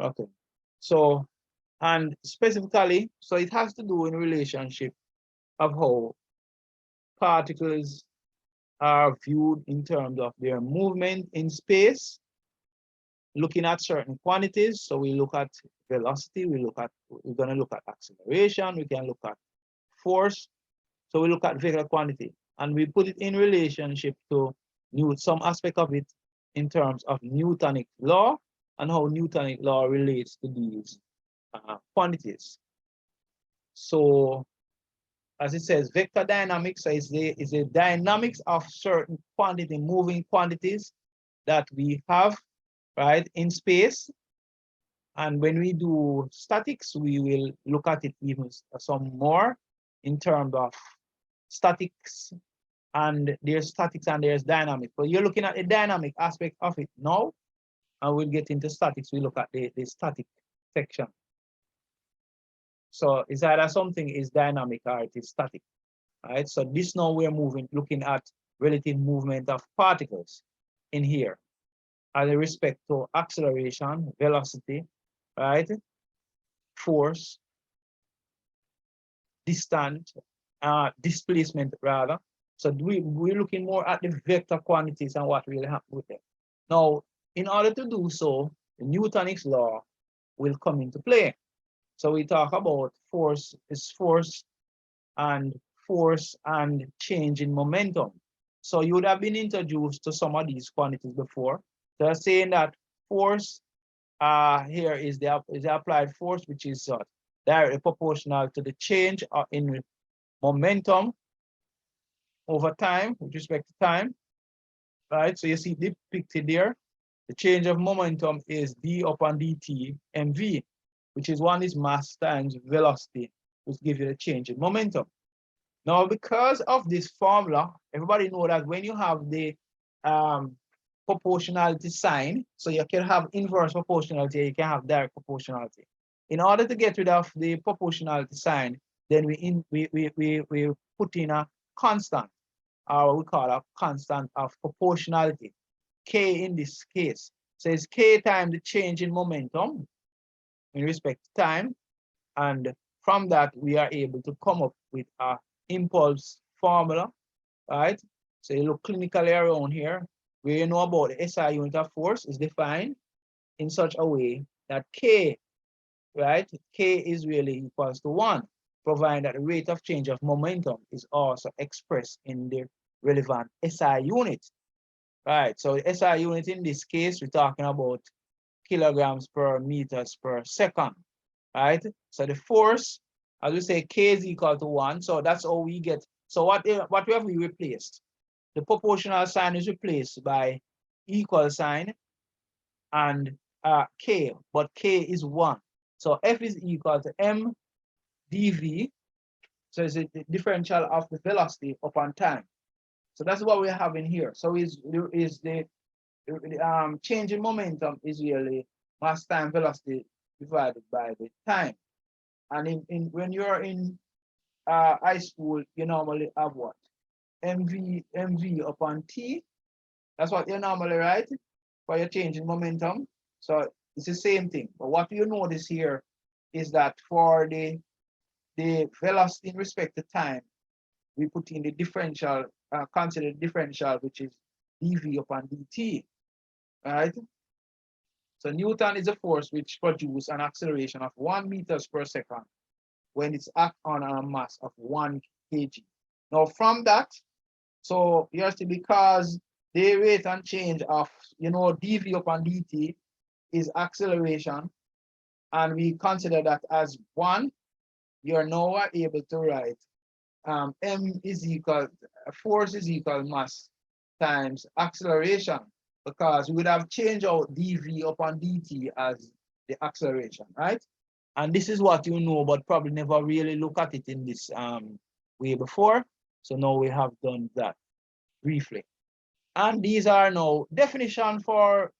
Okay. So, and specifically, so it has to do in relationship of how particles are viewed in terms of their movement in space, looking at certain quantities. So we look at velocity, we're going to look at acceleration, we can look at force. So we look at vector quantity and we put it in relationship to some aspect of it in terms of Newtonic law and how Newtonic law relates to these quantities. So as it says, vector dynamics is the dynamics of certain quantity, moving quantities that we have, right, in space. And when we do statics, we will look at it even some more in terms of statics, and there's statics and there's dynamics. But you're looking at the dynamic aspect of it now, and we'll get into statics. We look at the static section. So it's either something is dynamic or it is static, right? So this now we're looking at relative movement of particles in here as a respect to acceleration, velocity, right? Force, distance, displacement rather. So we're looking more at the vector quantities and what really happen with them. Now, in order to do so, the Newton's law will come into play. So we talk about force and change in momentum. So you would have been introduced to some of these quantities before. They're saying that force here is the applied force, which is directly proportional to the change in momentum over time, with respect to time, right? So you see depicted there, the change of momentum is d upon dt mv, which is one is mass times velocity, which gives you the change in momentum. Now, because of this formula, everybody know that when you have the proportionality sign, so you can have inverse proportionality, you can have direct proportionality. In order to get rid of the proportionality sign, then we put in a constant, or we call a constant of proportionality, k in this case. So it's k times the change in momentum in respect to time, and from that we are able to come up with a impulse formula, right? So you look clinically around here, where you know about the SI unit of force is defined in such a way that K, right? K is really equals to 1, providing that the rate of change of momentum is also expressed in the relevant SI unit, right? So the SI unit in this case, we're talking about kilograms per meters per second, right? So the force, as we say, K is equal to 1. So that's how we get. So what have we replaced? The proportional sign is replaced by equal sign and K, but K is 1. So F is equal to M dV. So it's the differential of the velocity upon time. So that's what we're having here. So is the change in momentum is really mass time velocity divided by the time. And when you're in high school, you normally have what? mv upon t. That's what you normally write for your change in momentum. So it's the same thing. But what you notice here is that for the velocity in respect to time, we put in the differential, consider the differential, which is dv upon dt, right? So Newton is a force which produces an acceleration of 1 meters per second when it's act on a mass of 1 kg. Now from that, so you see, because the rate and change of, dv upon dt is acceleration, and we consider that as 1, you're now able to write m is equal, force is equal mass times acceleration, because we would have changed out dv upon dt as the acceleration, right? And this is what you know, but probably never really look at it in this way before. So now we have done that briefly. And these are now definition for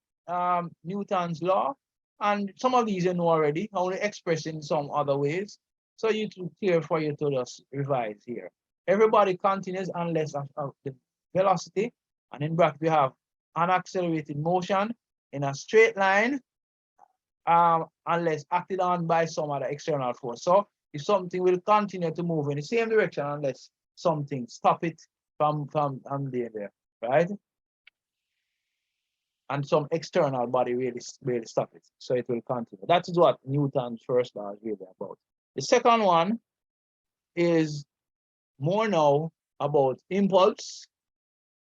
Newton's law. And some of these you know already, only expressed in some other ways. So you clear for you to just revise here. Everybody continues unless of the velocity. And in bracket we have an accelerated motion in a straight line unless acted on by some other external force. So if something will continue to move in the same direction unless something stop it from there, right? And some external body really stop it. So it will continue. That is what Newton's first law is really about. The second one is more now about impulse,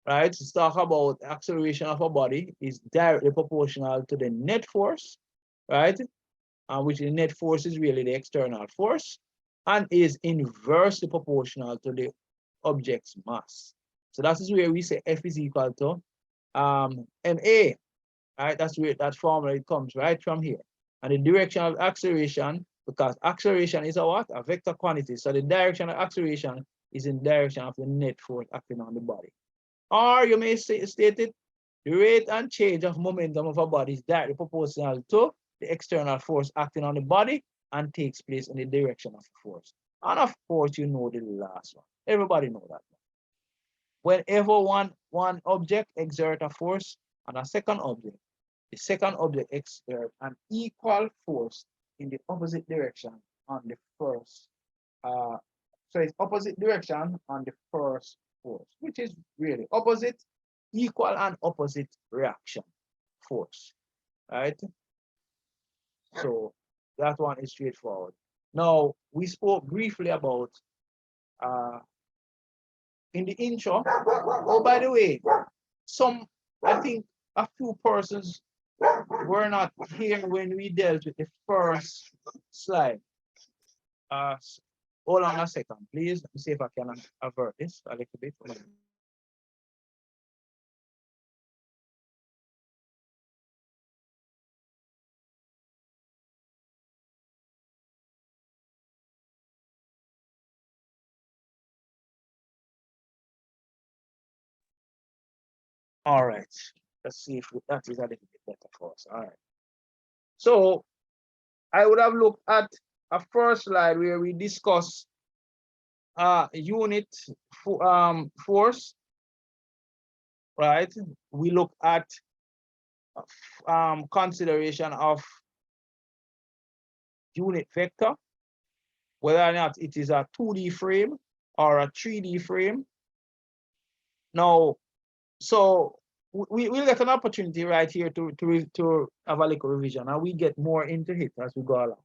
right? Let's talk about acceleration of a body is directly proportional to the net force, right? Which the net force is really the external force and is inversely proportional to the object's mass. So that is where we say F is equal to MA, right? That's where that formula comes right from here. And the direction of acceleration, because acceleration is a what? A vector quantity. So the direction of acceleration is in direction of the net force acting on the body. Or you may state it, the rate and change of momentum of a body is directly proportional to the external force acting on the body and takes place in the direction of the force. And of course, you know the last one. Everybody know that one. Whenever one object exerts a force on a second object, the second object exerts an equal force in the opposite direction on the first. So it's opposite direction on the first force, which is really opposite, equal and opposite reaction force, right? So that one is straightforward. Now, we spoke briefly about, in the intro, oh, by the way, I think a few persons were not here when we dealt with the first slide. Hold on a second, please. Let me see if I can avert this a little bit. All right, let's see if that is a little bit better for us. All right. So I would have looked at a first slide where we discuss unit force, right? We look at consideration of unit vector, whether or not it is a 2D frame or a 3D frame. Now, so we'll get an opportunity right here to have a little revision, and we get more into it as we go along.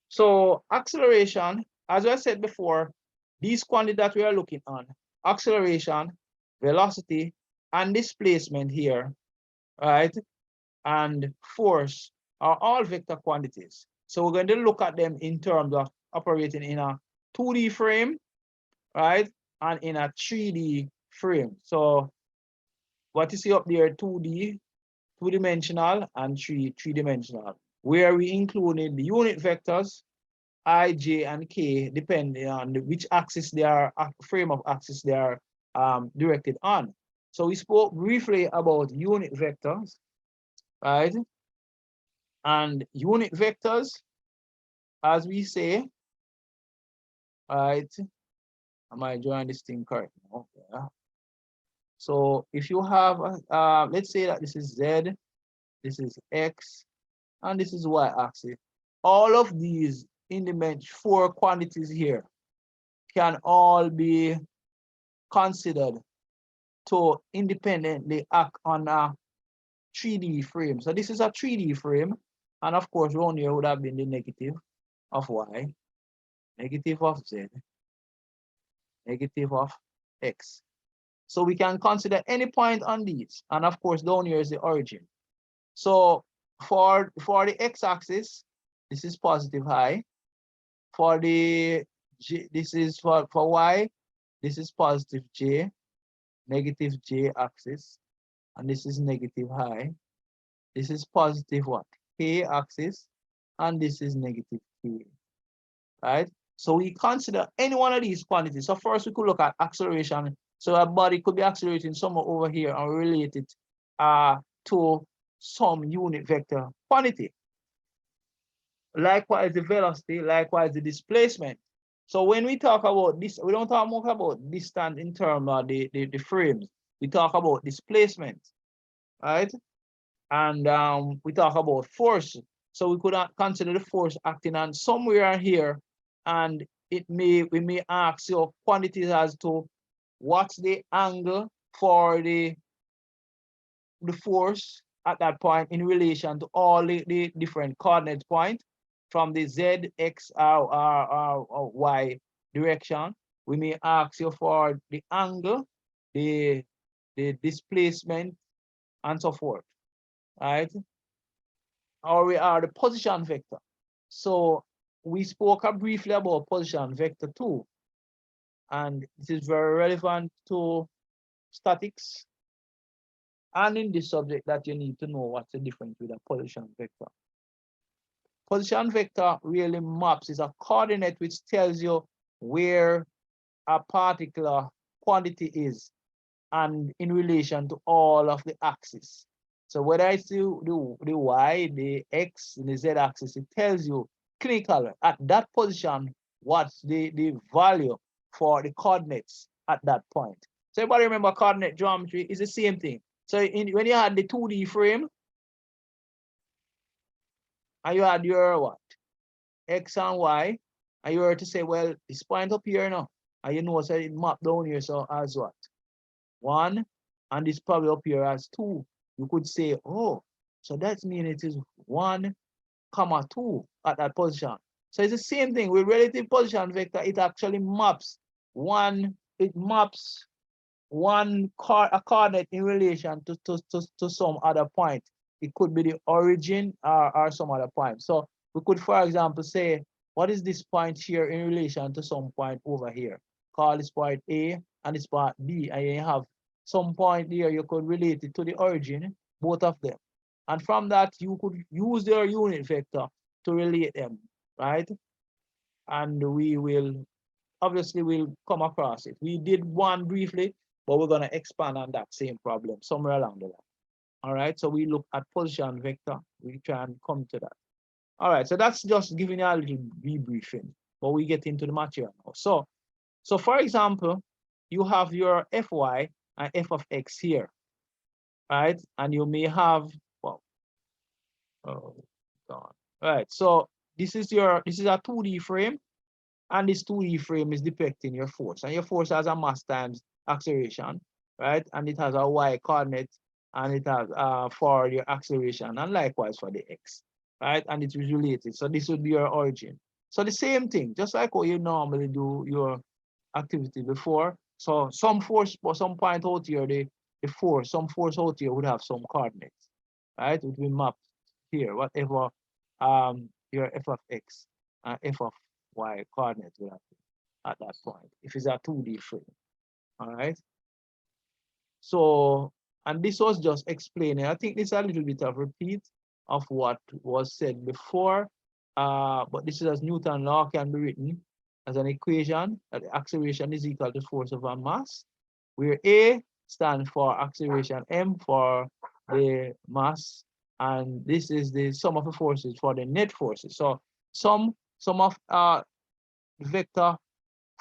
So acceleration, as I said before, these quantities that we are looking on, acceleration, velocity, and displacement here, right, and force are all vector quantities. So we're going to look at them in terms of operating in a 2D frame, right, and in a 3D frame. So what you see up there, 2D, two-dimensional, and three-dimensional, where we included the unit vectors, I, J, and K, depending on which axis they are, frame of axis they are directed on. So we spoke briefly about unit vectors, right? And unit vectors, as we say, right? Am I drawing this thing correct? Okay. So if you have, let's say that this is Z, this is X, and this is Y axis. All of these in the 4 quantities here can all be considered to independently act on a 3D frame. So this is a 3D frame, and of course, around here would have been the negative of Y, negative of Z, negative of X. So we can consider any point on these, and of course, down here is the origin. So for the x-axis, this is positive high. For the J, this is for y, this is positive j, negative j axis, and this is negative high. This is positive what? K axis, and this is negative k, right? So we consider any one of these quantities. So first we could look at acceleration. So a body could be accelerating somewhere over here and relate it to some unit vector quantity. Likewise, the velocity, likewise, the displacement. So when we talk about this, we don't talk more about distance in terms of the frames. We talk about displacement, right? And we talk about force. So we could consider the force acting on somewhere here, and we may ask your quantities as to what's the angle for the force at that point in relation to all the different coordinate points from the z, x, or y direction. We may ask you for the angle, the displacement, and so forth, right? Or we are the position vector. So we spoke briefly about position vector too, and this is very relevant to statics. And in this subject that you need to know what's the difference with a position vector. Position vector really maps is a coordinate which tells you where a particular quantity is and in relation to all of the axes. So whether it's the y, the x, and the z axis, it tells you clinically at that position what's the value for the coordinates at that point. So everybody remember coordinate geometry is the same thing. So when you had the 2D frame, and you had your what? X and Y, and you were to say, well, this point up here now, and you know so it mapped down here so as what? 1, and this probably up here as 2. You could say, oh, so that means it is 1, 2 at that position. So it's the same thing with relative position vector. It actually maps a coordinate in relation to some other point. It could be the origin or some other point. So we could, for example, say, what is this point here in relation to some point over here? Call this point A and this point B, and you have some point here, you could relate it to the origin, both of them. And from that, you could use their unit vector to relate them, right? And we will, obviously, we'll come across it. We did one briefly, but we're going to expand on that same problem somewhere along the line. All right, so we look at position vector. We try and come to that. All right, so that's just giving you a little debriefing, but we get into the material now. So for example, you have your fy and f of x here, right? And you may have, well, oh, God. Right, so this is a 2D frame, and this 2D frame is depicting your force, and your force has a mass times acceleration, right? And it has a y coordinate, and it has for your acceleration, and likewise for the x, right? And it is related. So this would be your origin. So the same thing, just like what you normally do your activity before. So some force for some point out here, the force, some force out here would have some coordinates, right? It will be mapped here, whatever your f of x and f of y coordinates will have at that point, if it's a 2D frame. All right. So, and this was just explaining, I think this is a little bit of repeat of what was said before, but this is as Newton law can be written as an equation that the acceleration is equal to force over mass, where A stands for acceleration, M for the mass, and this is the sum of the forces for the net forces. So sum of vector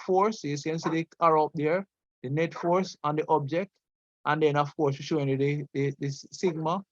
force, you can see the arrow up there, the net force on the object, and then of course we're showing you this sigma,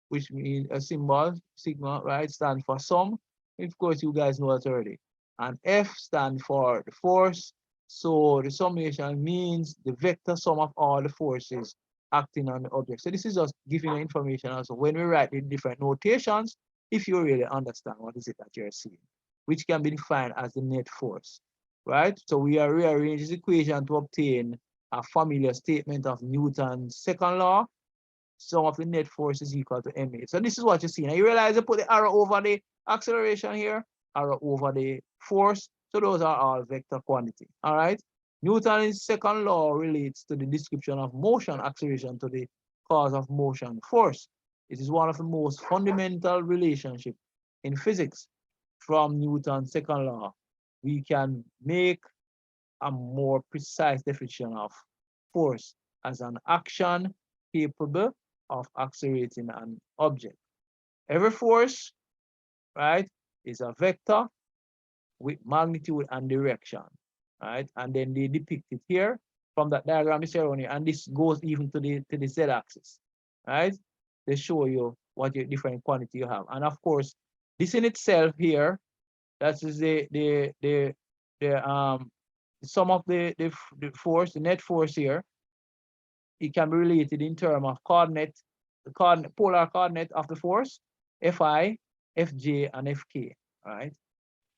which means a symbol, sigma, right, stands for sum. Of course, you guys know that already. And F stands for the force. So the summation means the vector sum of all the forces acting on the object. So this is just giving you information also when we write the different notations, if you really understand what is it that you're seeing, which can be defined as the net force, right? So we are rearranging this equation to obtain a familiar statement of Newton's second law. Sum of the net force is equal to ma. So this is what you see. Now you realize you put the arrow over the acceleration here, arrow over the force. So those are all vector quantity. All right. Newton's second law relates to the description of motion, acceleration to the cause of motion, force. It is one of the most fundamental relationships in physics. From Newton's second law, we can make a more precise definition of force as an action capable of accelerating an object. Every force, right, is a vector with magnitude and direction, right? And then they depict it here from that diagram you see around here, and this goes even to the z-axis, right? They show you what your different quantity you have, and of course, This in itself here, that is the sum of the force, the net force here. It can be related in terms of coordinate, the polar coordinate of the force, Fi, Fj, and Fk. All right.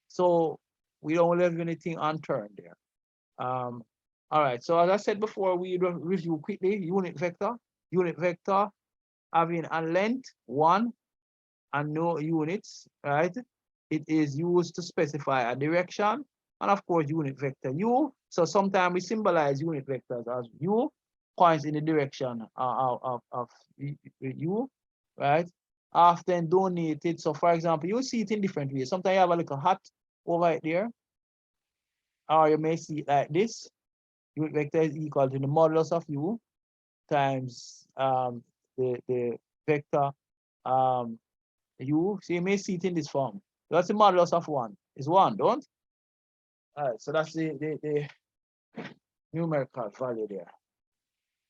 So we don't leave anything unturned there. All right. So as I said before, we review quickly unit vector. Unit vector having a length 1 and no units, right? It is used to specify a direction, and of course unit vector u. So sometimes we symbolize unit vectors as u points in the direction of u, right? Often donated. So for example, you see it in different ways. Sometimes you have a little hat over it there, or you may see it like this. Unit vector is equal to the modulus of u times the vector u. So you may see it in this form. That's the modulus of 1. It's 1, don't? All right, so that's the numerical value there.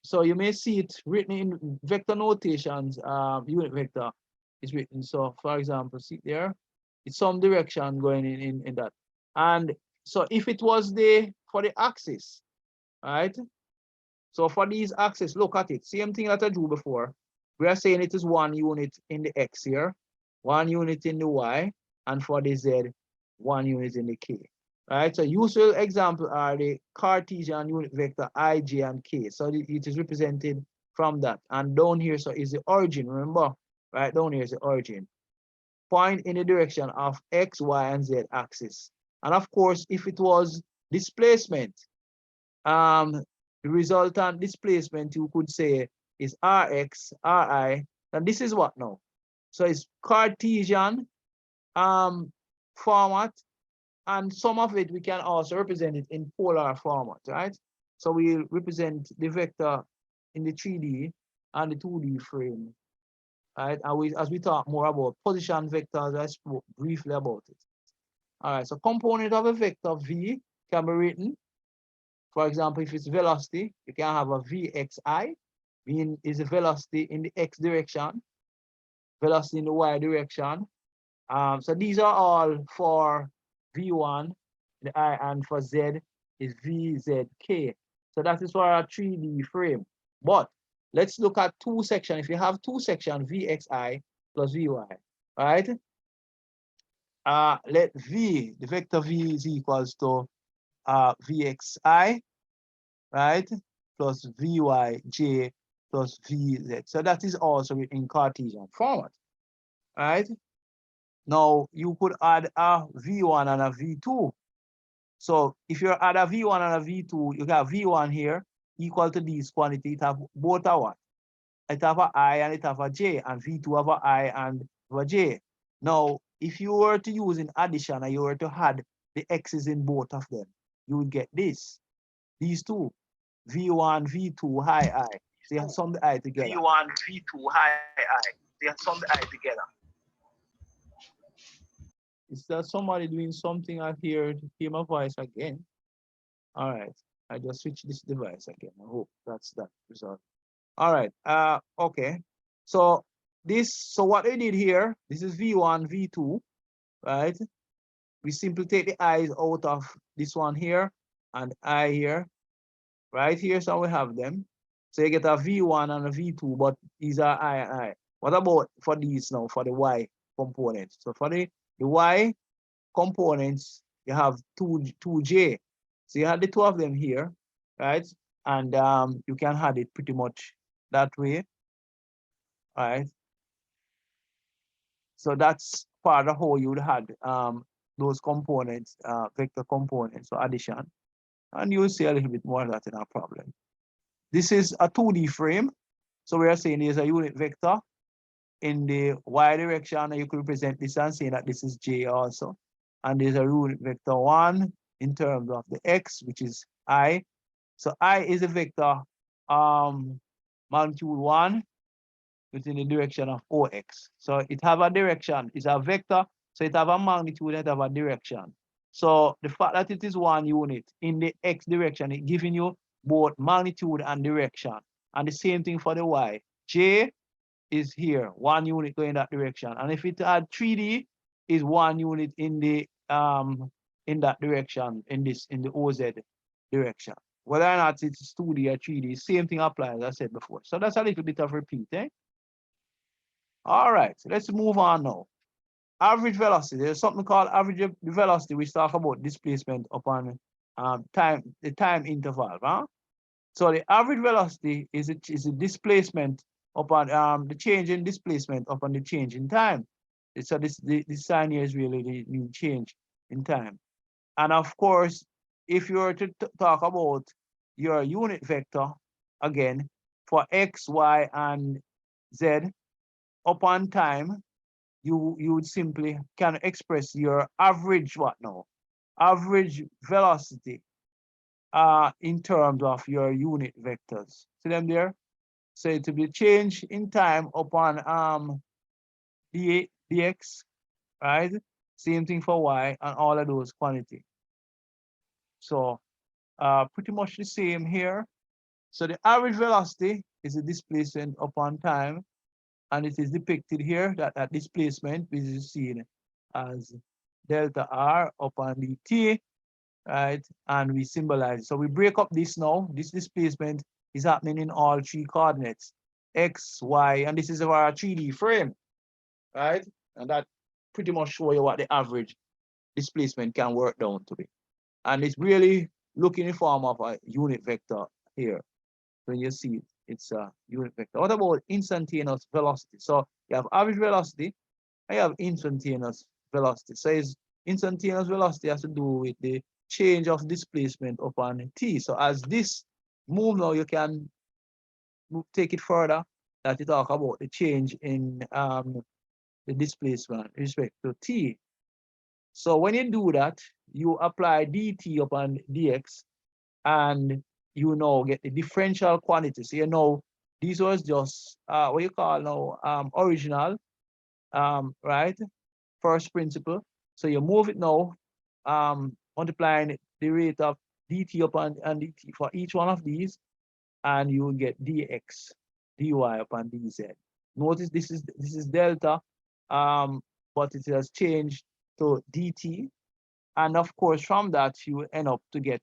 So you may see it written in vector notations. Unit vector is written. So for example, see there, it's some direction going in that. And so if it was for the axis, right? So for these axes, look at it. Same thing that I drew before. We are saying it is 1 unit in the x here, 1 unit in the y, and for the z, 1 unit in the k. Right? So useful example are the Cartesian unit vector I, j, and k. So it is represented from that. And down here, so is the origin. Remember, right down here is the origin. Point in the direction of x, y, and z axis. And of course, if it was displacement, the resultant displacement you could say is Rx, Ri, and this is what now? So it's Cartesian format, and some of it we can also represent it in polar format, right? So we represent the vector in the 3D and the 2D frame, right? And as we talk more about position vectors, I spoke briefly about it. All right, so component of a vector V can be written. For example, if it's velocity, you can have a Vxi. V is a velocity in the x direction, velocity in the y direction. So these are all for V1, the I, and for Z is VZK. So that is for a 3D frame. But let's look at two sections. If you have two sections, Vxi plus Vy, right? Let V, the vector V is equals to Vxi, right, plus Vyj plus Vz. So that is also in Cartesian format, right? Now you could add a V1 and a V2. So if you add a V1 and a V2, you have V1 here equal to these quantity. It have both a what? It have a I and it have a J, and V2 have a I and a J. Now, if you were to use in addition and you were to add the X's in both of them, you would get this. These two. V1, V2, high I. They have sum the I together. V1, V2, high I. They have sum the I together. Is there somebody doing something out here to hear my voice again? All right. I just switched this device again. I hope that's that result. All right. Okay. So what we did here, this is V1, V2, right? We simply take the I's out of this one here and I here. Right here, so we have them. So you get a V1 and a V2, but these are I and I. What about for these now, for the Y components? So for the Y components, you have 2J. So you have the two of them here, right? And you can have it pretty much that way, right? So that's part of how you would have those components, vector components, so addition. And you'll see a little bit more of that in our problem. This is a 2D frame. So we are saying there's a unit vector in the y direction, and you could represent this and say that this is J also. And there's a unit vector 1 in terms of the x, which is I. So I is a vector magnitude 1 within the direction of OX. So it have a direction, it's a vector, so it have a magnitude, it have a direction. So the fact that it is 1 unit in the x direction, it giving you both magnitude and direction. And the same thing for the y. J is here, 1 unit going that direction. And if it had 3D, is 1 unit in the in that direction, in the OZ direction. Whether or not it's 2D or 3D, same thing applies, as I said before. So that's a little bit of repeat, eh? All right, so let's move on now. Average velocity. There's something called average velocity, which talk about displacement upon the time interval. Huh? So the average velocity is a displacement upon the change in displacement upon the change in time. So this sign here is really the mean change in time. And of course, if you were to talk about your unit vector again for x, y, and z upon time, you would simply can express your average what now? Average velocity in terms of your unit vectors. See them there? So it will be change in time upon dx, right? Same thing for y and all of those quantity. So pretty much the same here. So the average velocity is the displacement upon time, and it is depicted here that displacement is seen as delta r upon dt, right? And we symbolize it. So we break up this now. This displacement is happening in all 3 coordinates, x, y, and this is our 3D frame, right? And that pretty much show you what the average displacement can work down to be. And it's really looking in form of a unit vector here. When you see it, it's a unit vector. What about instantaneous velocity? So you have average velocity, and you have instantaneous velocity. So it's instantaneous velocity has to do with the change of displacement upon t. So as this move now, you can take it further, that you talk about the change in the displacement with respect to t. So when you do that, you apply dt upon dx, and you now get the differential quantity. So you know this was just what you call now original, right? First principle. So you move it now, multiplying the rate of dt upon and dt for each one of these, and you will get dx, dy upon dz. Notice this is delta, but it has changed to dt, and of course from that you end up to get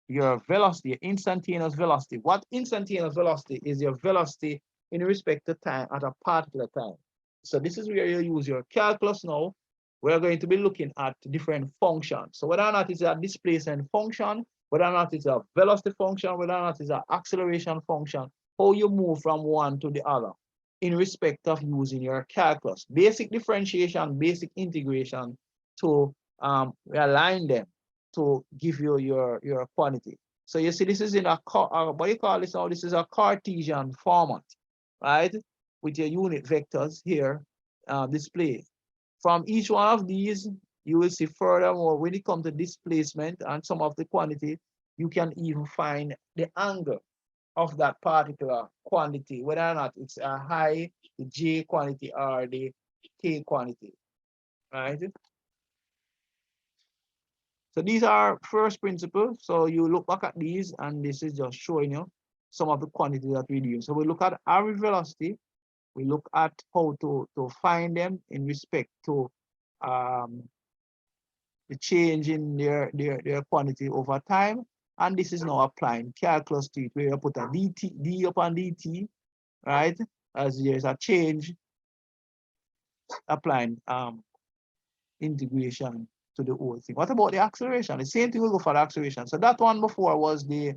your velocity, instantaneous velocity. What instantaneous velocity is? Your velocity in respect to time at a particular time. So this is where you use your calculus now. We're going to be looking at different functions. So whether or not it's a displacement function, whether or not it's a velocity function, whether or not it's an acceleration function, how you move from one to the other in respect of using your calculus. Basic differentiation, basic integration to align them to give you your quantity. So you see this is in a what do you call this now? This is a Cartesian format, right? With your unit vectors here displayed. From each one of these, you will see furthermore when it comes to displacement and some of the quantity, you can even find the angle of that particular quantity, whether or not it's a high, the j quantity, or the k quantity, right? So these are first principles. So you look back at these, and this is just showing you some of the quantities that we do. So we look at average velocity. We look at how to find them in respect to the change in their quantity over time. And this is now applying calculus to it, where you put a d upon dt, right? As there's a change, applying integration to the whole thing. What about the acceleration? The same thing will go for the acceleration. So that one before was the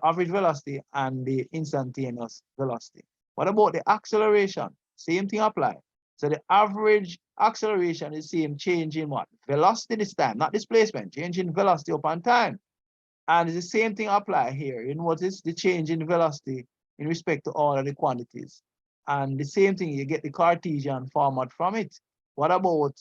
average velocity and the instantaneous velocity. What about the acceleration? Same thing apply. So the average acceleration is same change in what? Velocity this time, not displacement, change in velocity upon time. And the same thing apply here. You notice the change in velocity in respect to all of the quantities. And the same thing, you get the Cartesian format from it. What about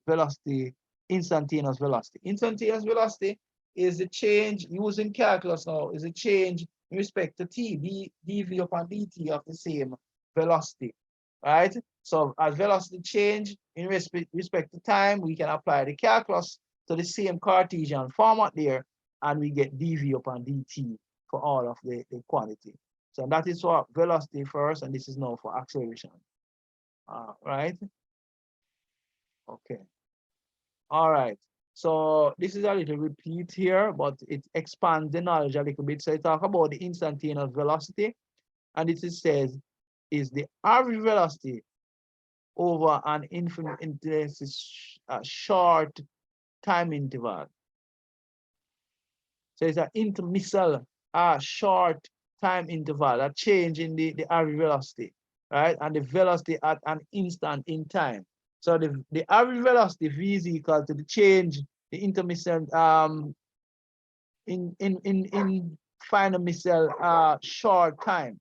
velocity, instantaneous velocity? Instantaneous velocity is the change using calculus now, is a change in respect to t, dv upon dt of the same velocity, right? So as velocity change in respect to time, we can apply the calculus to the same Cartesian format there, and we get dv upon dt for all of the quantity. So that is for velocity first, and this is now for acceleration, right? Okay. All right. So this is a little repeat here, but it expands the knowledge a little bit. So it talk about the instantaneous velocity, and it says is the average velocity over an infinite short time interval. So it's an intermissile short time interval, a change in the average velocity, right? And the velocity at an instant in time. So the average velocity v is equal to the change, the intermissile in final missile short time.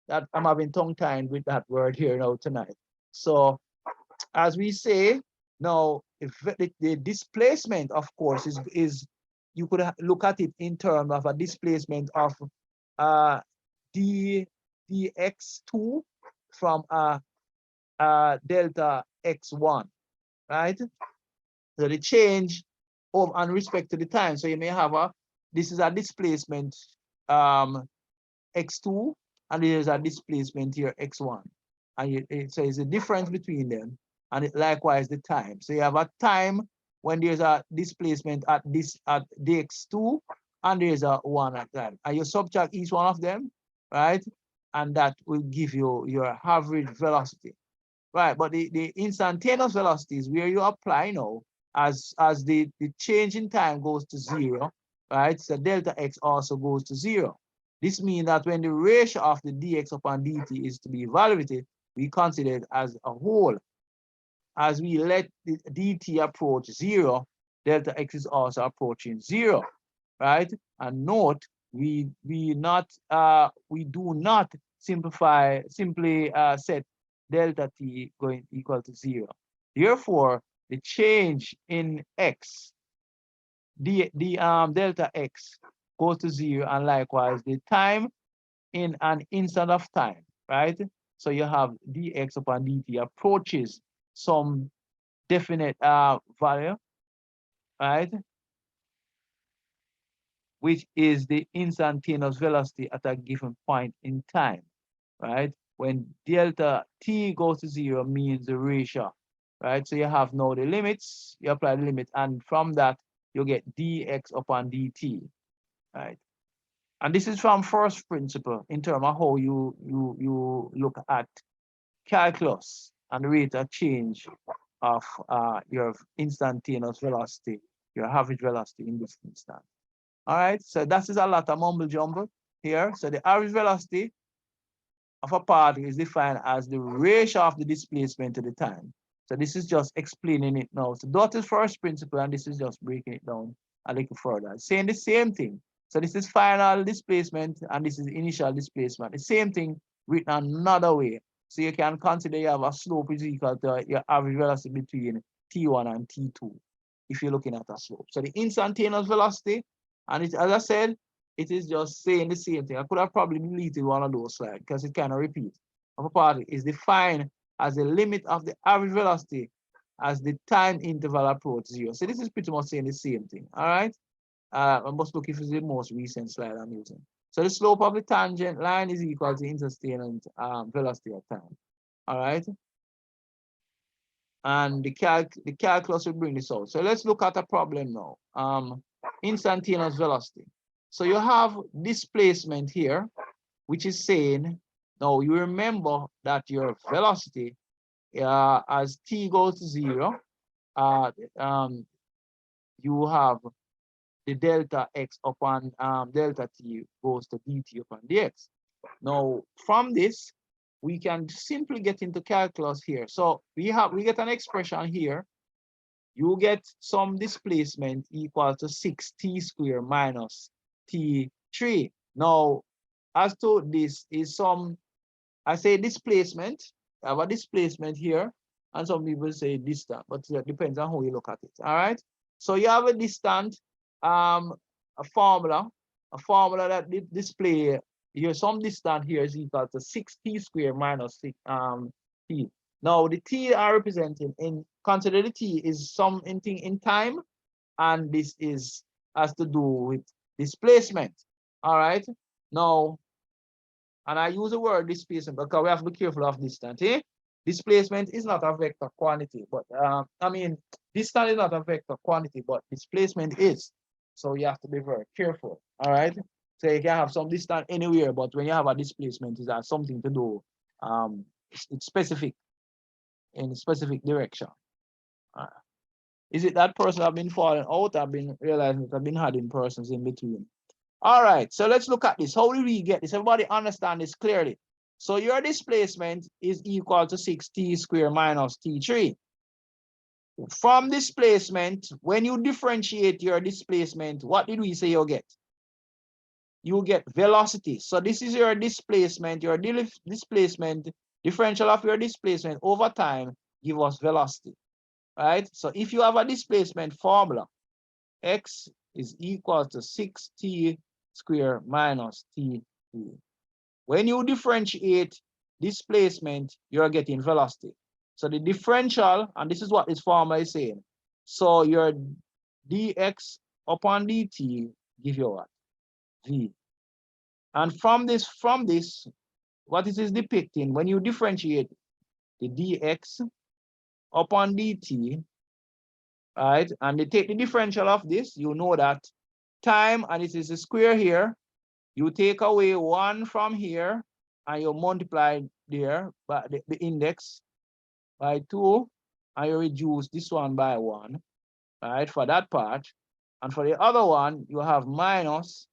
That I'm having tongue tied with that word here now tonight. So as we say now, if the displacement, of course, is you could look at it in terms of a displacement of dx2 from delta x1, right? So the change of and respect to the time. So you may have this is a displacement x2, and there's a displacement here x1, and so it's a difference between them, and likewise the time. So you have a time when there's a displacement at dx2, and there's a 1 at that, and you subtract each one of them, right? And that will give you your average velocity, right? But the instantaneous velocity is where you apply now as the change in time goes to 0, right? So delta x also goes to 0. This means that when the ratio of the dx upon dt is to be evaluated, we consider it as a whole. As we let the dt approach 0, delta x is also approaching 0, right? And note, we do not simply set delta t going equal to 0. Therefore, the change in x, delta x goes to 0, and likewise the time in an instant of time, right? So you have dx upon dt approaches some definite value, right? Which is the instantaneous velocity at a given point in time, right? When delta t goes to 0 means the ratio, right? So you have now the limits, you apply the limit, and from that you get dx upon dt, right? And this is from first principle in terms of how you look at calculus and the rate of change of your instantaneous velocity, your average velocity in this instance. All right, so that is a lot of mumble jumble here. So the average velocity of a part is defined as the ratio of the displacement to the time. So this is just explaining it now. So that is first principle, and this is just breaking it down a little further, saying the same thing. So this is final displacement, and this is initial displacement. The same thing written another way. So you can consider you have a slope is equal to your average velocity between t1 and t2, if you're looking at a slope. So the instantaneous velocity, and it, as I said, it is just saying the same thing. I could have probably deleted one of those slides because it kind of repeats. Of a part is defined as the limit of the average velocity as the time interval approach 0. So this is pretty much saying the same thing. All right. I must look if it's the most recent slide I'm using. So the slope of the tangent line is equal to instantaneous velocity at time. All right. And the calculus will bring this out. So let's look at a problem now. Instantaneous velocity. So you have displacement here, which is saying, now you remember that your velocity as t goes to 0, you have the delta x upon delta t goes to dt upon dx. Now from this, we can simply get into calculus here. So we get an expression here. You get some displacement equal to 6t squared minus t3. Now, as to this is some, I say displacement, I have a displacement here, and some people say distant, but it depends on how you look at it. All right. So you have a distant, a formula that display here, some distant here is equal to 6t squared minus 6 t. Now the t are representing in, consider the t is something in time, and this is has to do with displacement. All right. Now, and I use the word displacement because we have to be careful of distance. Eh? Displacement is not a vector quantity, but I mean, distance is not a vector quantity, but displacement is. So you have to be very careful. All right. So you can have some distance anywhere, but when you have a displacement, it has something to do. It's specific in a specific direction. Is it that person have been falling out? I've been realizing that I've been having persons in between. All right, so let's look at this. How do we get this? Everybody understand this clearly. So your displacement is equal to 6t squared minus t3. From displacement, when you differentiate your displacement, what did we say you'll get? You get velocity. So this is your displacement, displacement, differential of your displacement over time give us velocity, right? So if you have a displacement formula, x is equal to 6t squared minus t3. When you differentiate displacement, you're getting velocity. So the differential, and this is what this formula is saying. So your dx upon dt give you what? V. And from this, what it is depicting, when you differentiate the dx upon dt, right, and they take the differential of this, you know that time, and it is a square here, you take away 1 from here, and you multiply there by the index by 2, and you reduce this one by 1, right, for that part. And for the other one, you have minus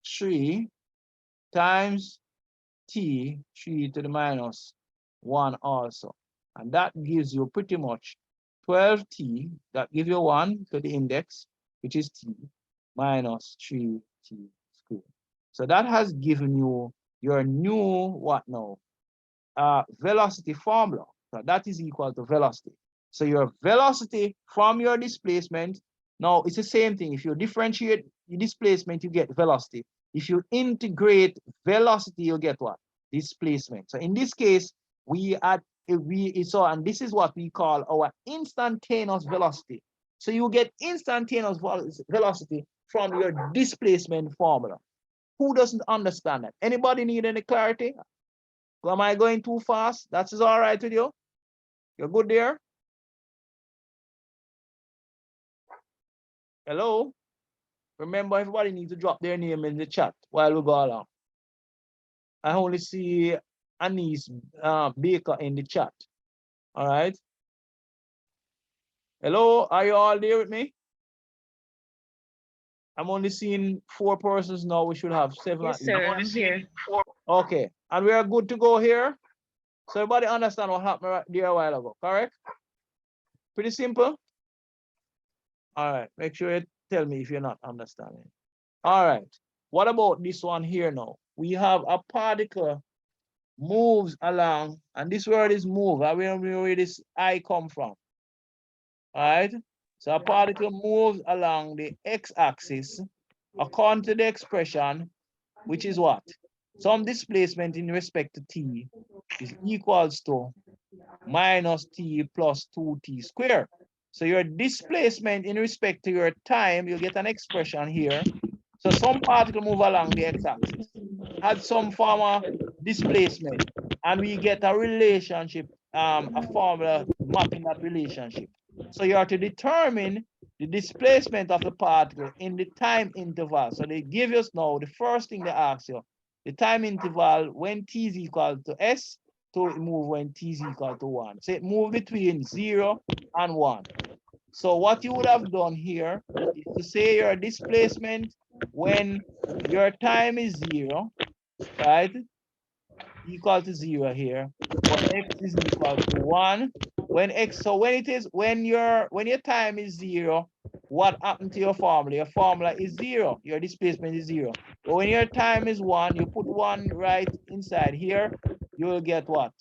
3 times t, 3 to the minus 1 also. And that gives you pretty much 12t, that gives you 1 to the index, which is t, minus 3t squared. So that has given you your new, what now? Velocity formula. So that is equal to velocity. So your velocity from your displacement, now it's the same thing. If you differentiate the displacement, you get velocity. If you integrate velocity, you get what? Displacement. So in this case, and this is what we call our instantaneous velocity. So you get instantaneous velocity from your displacement formula. Who doesn't understand that? Anybody need any clarity? Am I going too fast? That is all right with you? You're good there? Hello? Remember, everybody needs to drop their name in the chat while we go along. I only see Anise Baker in the chat. All right. Hello, are you all there with me? I'm only seeing 4 persons now. We should have 7. Yes, sir, I'm here. Okay, and we are good to go here. So everybody understand what happened right there a while ago, correct? Pretty simple. All right, make sure you tell me if you're not understanding. All right, what about this one here now? We have a particle moves along, and this word is move. I don't know where this I come from. All right, so a particle moves along the x-axis according to the expression, which is what? Some displacement in respect to t is equals to minus t plus 2t squared. So your displacement in respect to your time, you get an expression here. So some particle move along the x-axis, had some form of displacement, and we get a relationship, a formula mapping that relationship. So you have to determine the displacement of the particle in the time interval. So they give us now, the first thing they ask you, the time interval when t is equal to s, to move when t is equal to 1. So it moves between 0 and 1. So what you would have done here is to say your displacement when your time is 0, right? Equal to 0 here, but x is equal to 1. When your time is 0, what happened to your formula? Your formula is 0. Your displacement is 0. But when your time is 1, you put 1 right inside here, you will get what?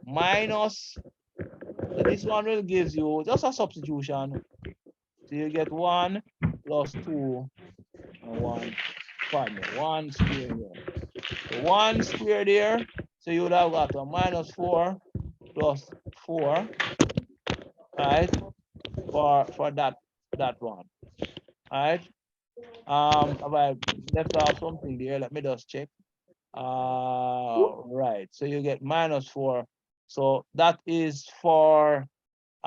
Minus. So this one will give you just a substitution. So you get 1 plus 2 and 1. Pardon me, 1 squared here. So 1 squared here. So you would have got a minus 4 plus 4, right? For that one. All right. Have I left off something there? Let me just check. Right. So you get minus 4 So that is for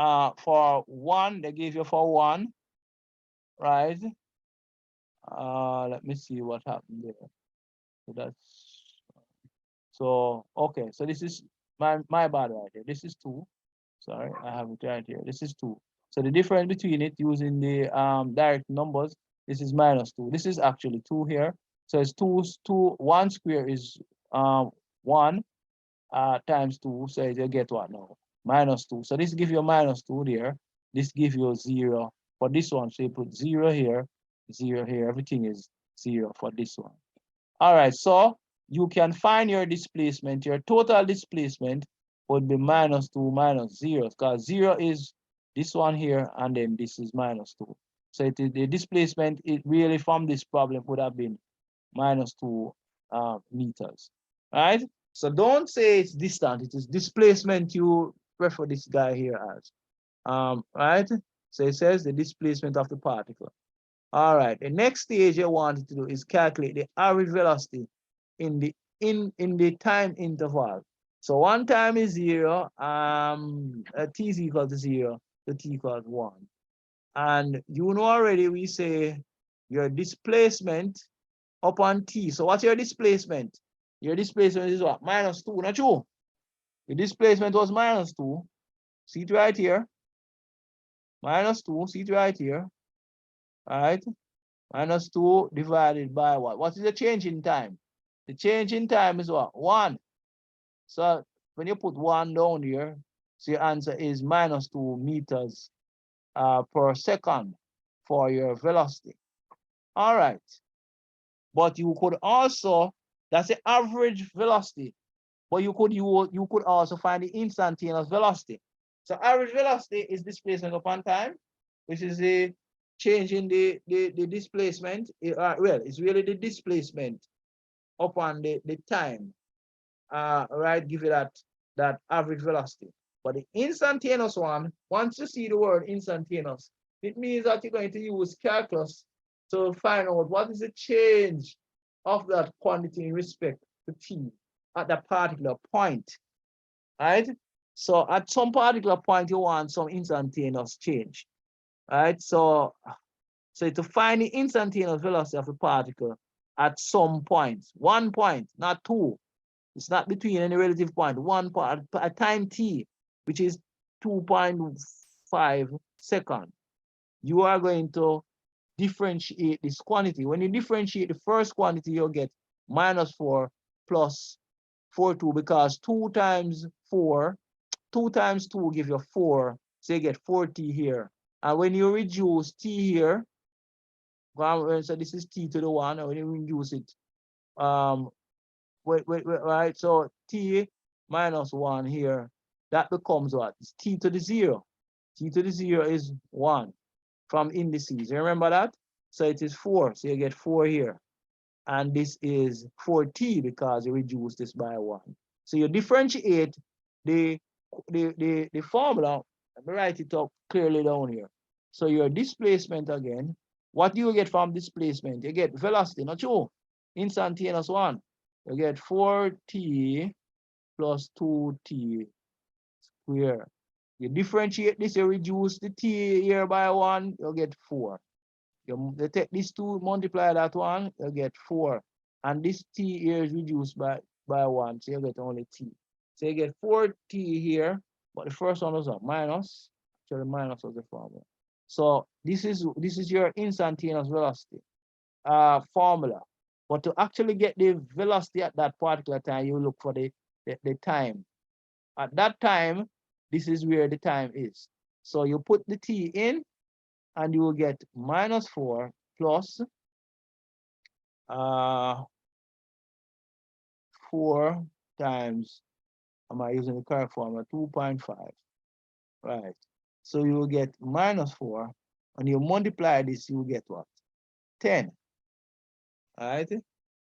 one, they give you for one, right? Let me see what happened there. So that's so okay. So this is my bad right here. This is two. Sorry, I have it right here. This is two. So the difference between it using the direct numbers, this is minus two. This is actually two here. So it's one square is one times two. So you get what now? Minus two. So this gives you minus two there. This gives you zero for this one. So you put zero here, zero here. Everything is zero for this one. All right, so you can find your displacement. Your total displacement would be minus two minus zero, because zero is this one here, and then this is minus two. So the displacement, it really from this problem would have been minus two meters, right? So don't say it's distant, it is displacement you refer this guy here as, right? So it says the displacement of the particle. All right, the next stage you wanted to do is calculate the average velocity in the time interval. So one time is zero, t is equal to zero, so t equals one. And you know already we say your displacement upon t. So what's your displacement? Your displacement is what? Minus two, not true? The displacement was minus two. See it right here. Minus two, see it right here. All right. Minus 2 divided by what? What is the change in time? The change in time is what? 1. So when you put 1 down here, so your answer is minus 2 meters per second for your velocity. All right. But you could also, that's the average velocity, but you could also find the instantaneous velocity. So average velocity is displacement upon time, which is the change in the displacement. Well, it's really the displacement upon the time, right? Give you that average velocity. But the instantaneous one, once you see the word instantaneous, it means that you're going to use calculus to find out what is the change of that quantity in respect to t at that particular point, right? So at some particular point, you want some instantaneous change, right? So to find the instantaneous velocity of a particle at some point, 1 point, not 2. It's not between any relative point, 1 point at time t, which is 2.5 seconds. You are going to differentiate this quantity. When you differentiate the first quantity, you'll get minus 4 plus 4.2, because 2 times 4, 2 times 2 give you 4. So you get 4t here. And when you reduce t here, so this is t to the 1, and when you reduce it, right? So t minus 1 here, that becomes what? It's t to the 0. T to the 0 is 1 from indices. You remember that? So it is 4. So you get 4 here. And this is 4t because you reduce this by 1. So you differentiate the formula. Let me write it up clearly down here. So your displacement again, what do you get from displacement? You get velocity, not true? Instantaneous one. You get 4t plus 2t squared. You differentiate this, you reduce the t here by 1, you get 4. You take this 2, multiply that 1, you get 4. And this t here is reduced by 1, so you get only t. So you get 4t here, but the first one was a minus. Actually, minus was the formula. So this is your instantaneous velocity formula. But to actually get the velocity at that particular time, you look for the time. At that time, this is where the time is. So you put the t in, and you will get minus 4 plus 4 times, am I using the correct formula? 2.5, right? So you will get minus 4, and you multiply this, you will get what? 10, right?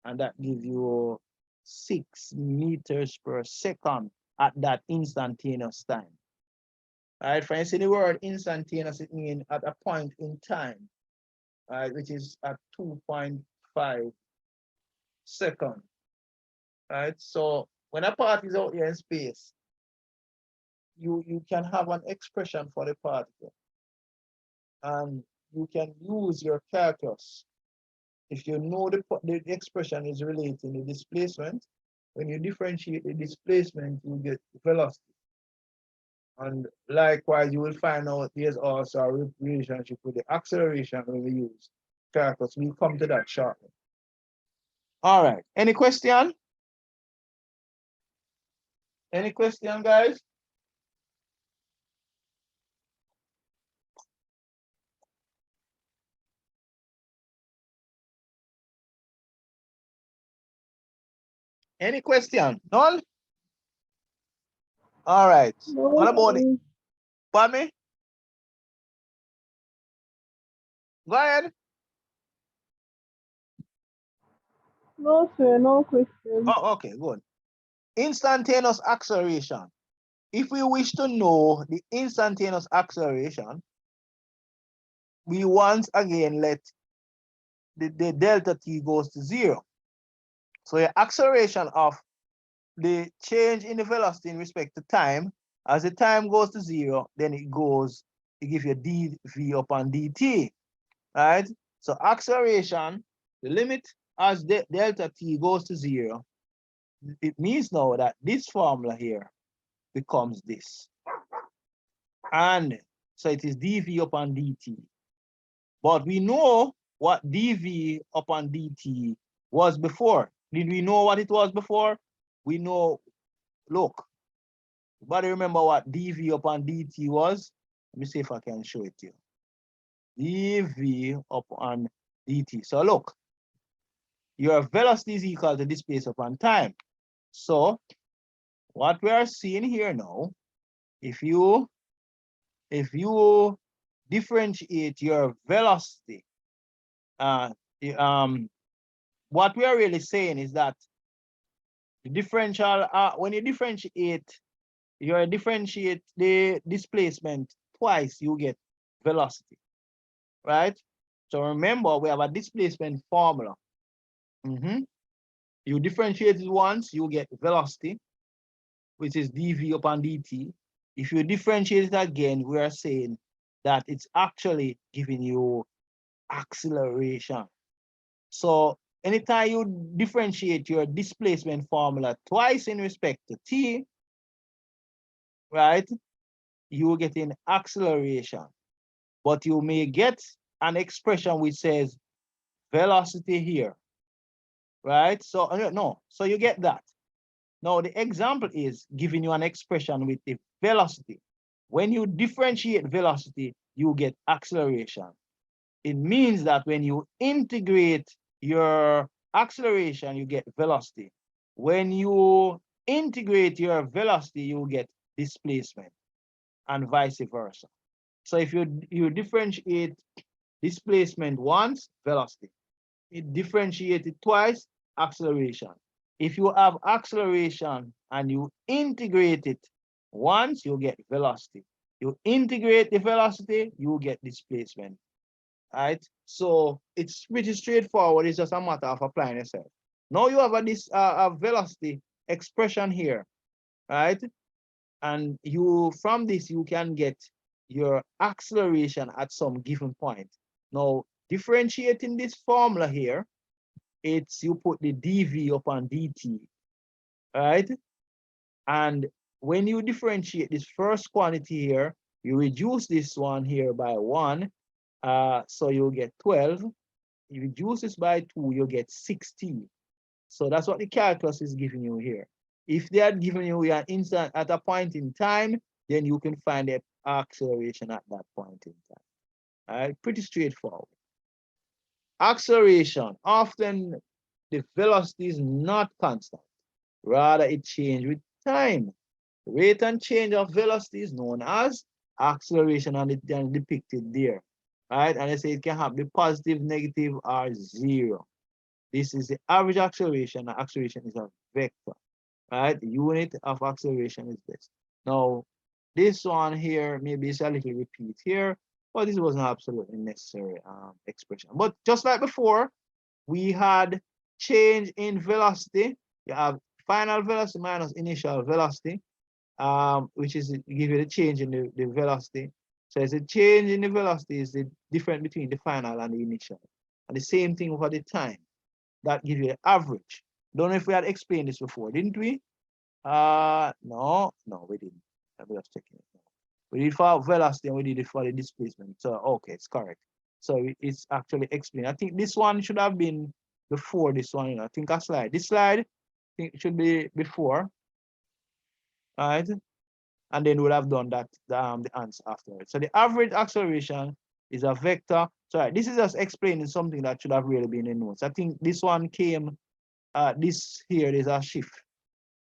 And that gives you 6 meters per second at that instantaneous time. All right, friends, in the word instantaneous, it means at a point in time, right, which is at 2.5 seconds. Right? So when a part is out here in space, you can have an expression for the particle, and you can use your calculus. If you know the expression is related to the displacement, when you differentiate the displacement, you get velocity. And likewise, you will find out there's also a relationship with the acceleration when we use calculus. We'll come to that shortly. All right. Any question? Any question, guys? Any question? None? All right. No, What about it? sir. Pardon me? Go ahead. No, sir, no question. Oh, okay, good. Instantaneous acceleration. If we wish to know the instantaneous acceleration, we once again let the delta t goes to 0. So the acceleration of the change in the velocity in respect to time, as the time goes to 0, then it gives you dv upon dt, right? So acceleration, the limit as delta t goes to 0, it means now that this formula here becomes this. And so it is dv upon dt. But we know what dv upon dt was before. Did we know what it was before? We know, look, everybody remember what dv upon dt was? Let me see if I can show it to you. dv upon dt. So look, your velocity is equal to displacement upon time. So what we are seeing here now, if you differentiate your velocity, what we are really saying is that the differential, when you differentiate the displacement twice, you get velocity, right? So remember, we have a displacement formula. You differentiate it once, you get velocity, which is dv upon dt. If you differentiate it again, we are saying that it's actually giving you acceleration. So anytime you differentiate your displacement formula twice in respect to t, right, you will get an acceleration. But you may get an expression which says velocity here, right? So no, so you get that. Now the example is giving you an expression with the velocity. When you differentiate velocity, you get acceleration. It means that when you integrate your acceleration, you get velocity. When you integrate your velocity, you get displacement, and vice versa. So if you differentiate displacement once, velocity. It differentiated twice, acceleration. If you have acceleration and you integrate it once, you get velocity. You integrate the velocity, you get displacement. Right? So it's pretty straightforward. It's just a matter of applying yourself. Now you have a velocity expression here, right? And from this you can get your acceleration at some given point. Now differentiating this formula here, it's you put the dv upon dt, right? And when you differentiate this first quantity here, you reduce this one here by 1, so you'll get 12. You reduce this by 2, you'll get 16. So that's what the calculus is giving you here. If they had given you an instant at a point in time, then you can find the acceleration at that point in time. All right, pretty straightforward. Acceleration, often the velocity is not constant. Rather, it changes with time. Rate and change of velocity is known as acceleration, and it's depicted there. Right, and they say it can have the positive, negative, or 0. This is the average acceleration. The acceleration is a vector. Right, the unit of acceleration is this. Now, this one here, maybe it's a little repeat here, but this was not absolutely necessary expression. But just like before, we had change in velocity. You have final velocity minus initial velocity. which is give you the change in the velocity. So it's a change in the velocity is the difference between the final and the initial. And the same thing for the time. That gives you the average. Don't know if we had explained this before, didn't we? No, we didn't. I'm just checking it. We did for velocity and we did it for the displacement. So okay, it's correct. So it's actually explained. I think this one should have been before this one. You know, I think a slide. This slide, I think it should be before. All right. And then we'll have done that the answer afterwards. So the average acceleration is a vector. So this is just explaining something that should have really been in notes. I think this one came, this here is a shift.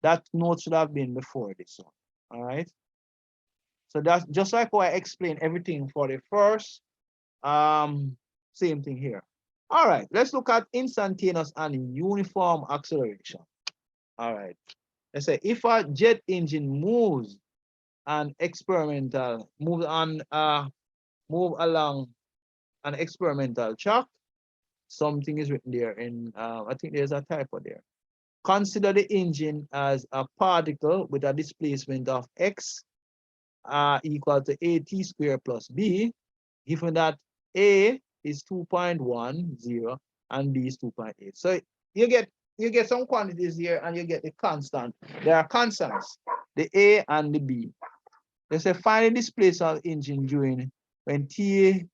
That note should have been before this one. All right. So that's just like how I explained everything for the first, same thing here. All right, let's look at instantaneous and uniform acceleration. All right, let's say if a jet engine moves an experimental, move along an experimental track, something is written there in, I think there's a typo there. Consider the engine as a particle with a displacement of x equal to at squared plus b, given that a is 2.10 and b is 2.8. So you get some quantities here and you get the constant. There are constants, the a and the b. Let's say find the displacement of engine during when t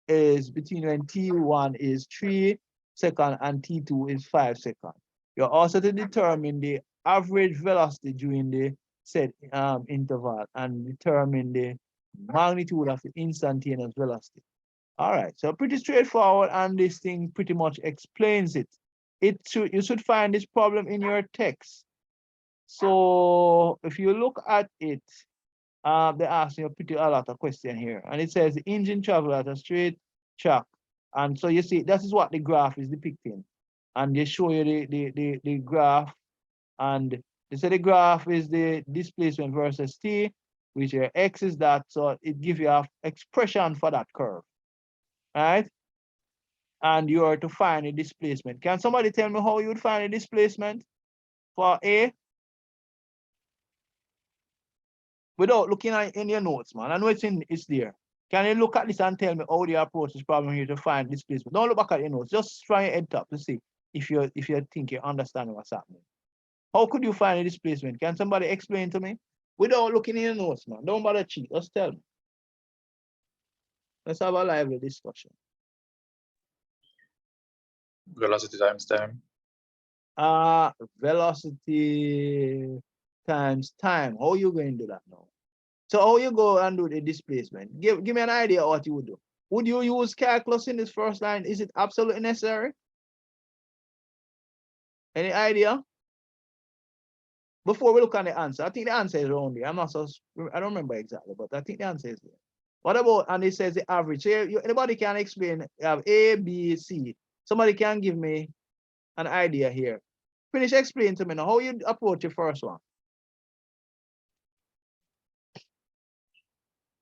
is between when t1 is 3 seconds and t2 is 5 seconds. You're also to determine the average velocity during the set interval and determine the magnitude of the instantaneous velocity. All right, so pretty straightforward, and this thing pretty much explains it. You should find this problem in your text. So if you look at it, they ask you a lot of questions here, and it says the engine travel at a straight track, and so you see this is what the graph is depicting, and they show you the graph, and they say the graph is the displacement versus t, which your x is that, so it gives you an expression for that curve, right? And you are to find a displacement. Can somebody tell me how you would find a displacement for A? Without looking at in your notes, man. I know it's there. Can you look at this and tell me how you approach this problem here to find displacement? Don't look back at your notes. Just try your head top to see if you think you understand what's happening. How could you find a displacement? Can somebody explain to me? Without looking in your notes, man. Don't bother cheat. Just tell me. Let's have a lively discussion. Velocity times time. Velocity times time. How you going to do that now? So how you go and do the displacement? Give me an idea of what you would do. Would you use calculus in this first line? Is it absolutely necessary? Any idea? Before we look at the answer, I think the answer is around there. I don't remember exactly, but I think the answer is there. What about, and it says the average. So anybody can explain, you have A, B, C. Somebody can give me an idea here. Finish explaining to me now how you approach your first one.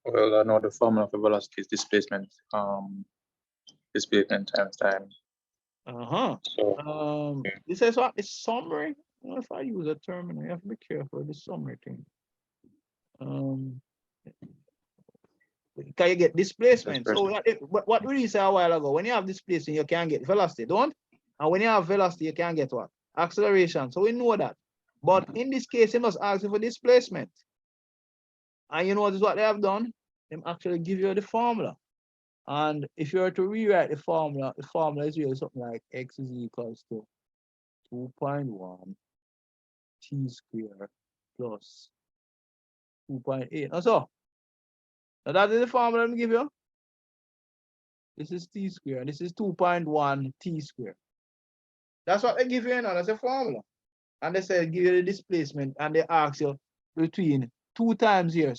Well, I know the formula for velocity is displacement. Displacement times time. So this is what is summary. I don't know if I use a terminal, you have to be careful with the summary thing. Can you get displacement? So what we said a while ago, when you have displacement, you can get velocity, don't? And when you have velocity, you can get what? Acceleration. So we know that. But in this case, you must ask you for displacement. And you notice what they have done? They actually give you the formula. And if you were to rewrite the formula is really something like x is equals to 2.1 t squared plus 2.8. And so that is the formula I'm give you. This is t squared. This is 2.1 t squared. That's what they give you now. That's a formula. And they say give you the displacement, and they ask you between 2 times here.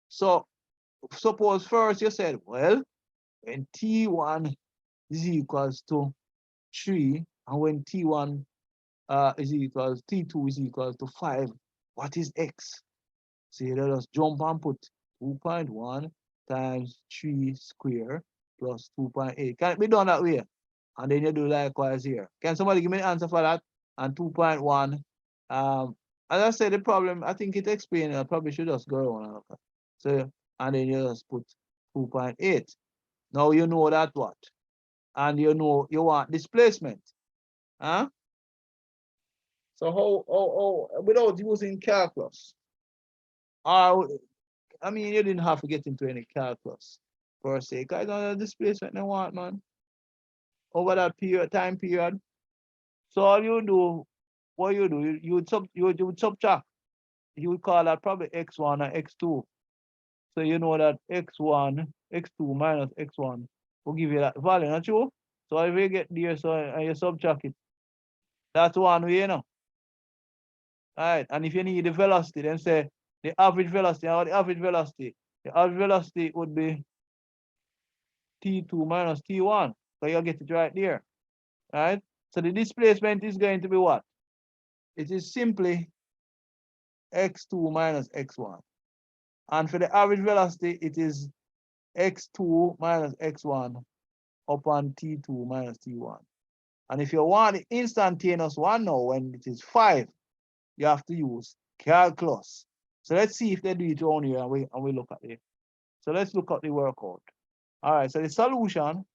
So suppose first you said, well, when t1 is equals to 3, and when t1 t2 is equals to 5, what is x? So you let us jump and put 2.1 times 3 squared plus 2.8. Can it be done that way? And then you do likewise here. Can somebody give me an answer for that? And 2.1 As I said, the problem, I think it explained, I probably should just go around. So, and then you just put 2.8. Now you know that what? And you know you want displacement. Huh? So how without using calculus? I mean, you didn't have to get into any calculus per se. Because the displacement they want, man. Over that time period. So all you do, what you do, you would subtract. You would call that probably x1 or x2. So you know that x1, x2 minus x1 will give you that value, not true? So if you get there, so and you subtract it, that's one way, you know. All right, and if you need the velocity, then say the average velocity, or the average velocity. The average velocity would be t2 minus t1. So you'll get it right there. All right. So the displacement is going to be what? It is simply x2 minus x1. And for the average velocity, it is x2 minus x1 upon t2 minus t1. And if you want the instantaneous one now, when it is 5, you have to use calculus. So let's see if they do it on here, and we look at it. So let's look at the workout. All right, so the solution,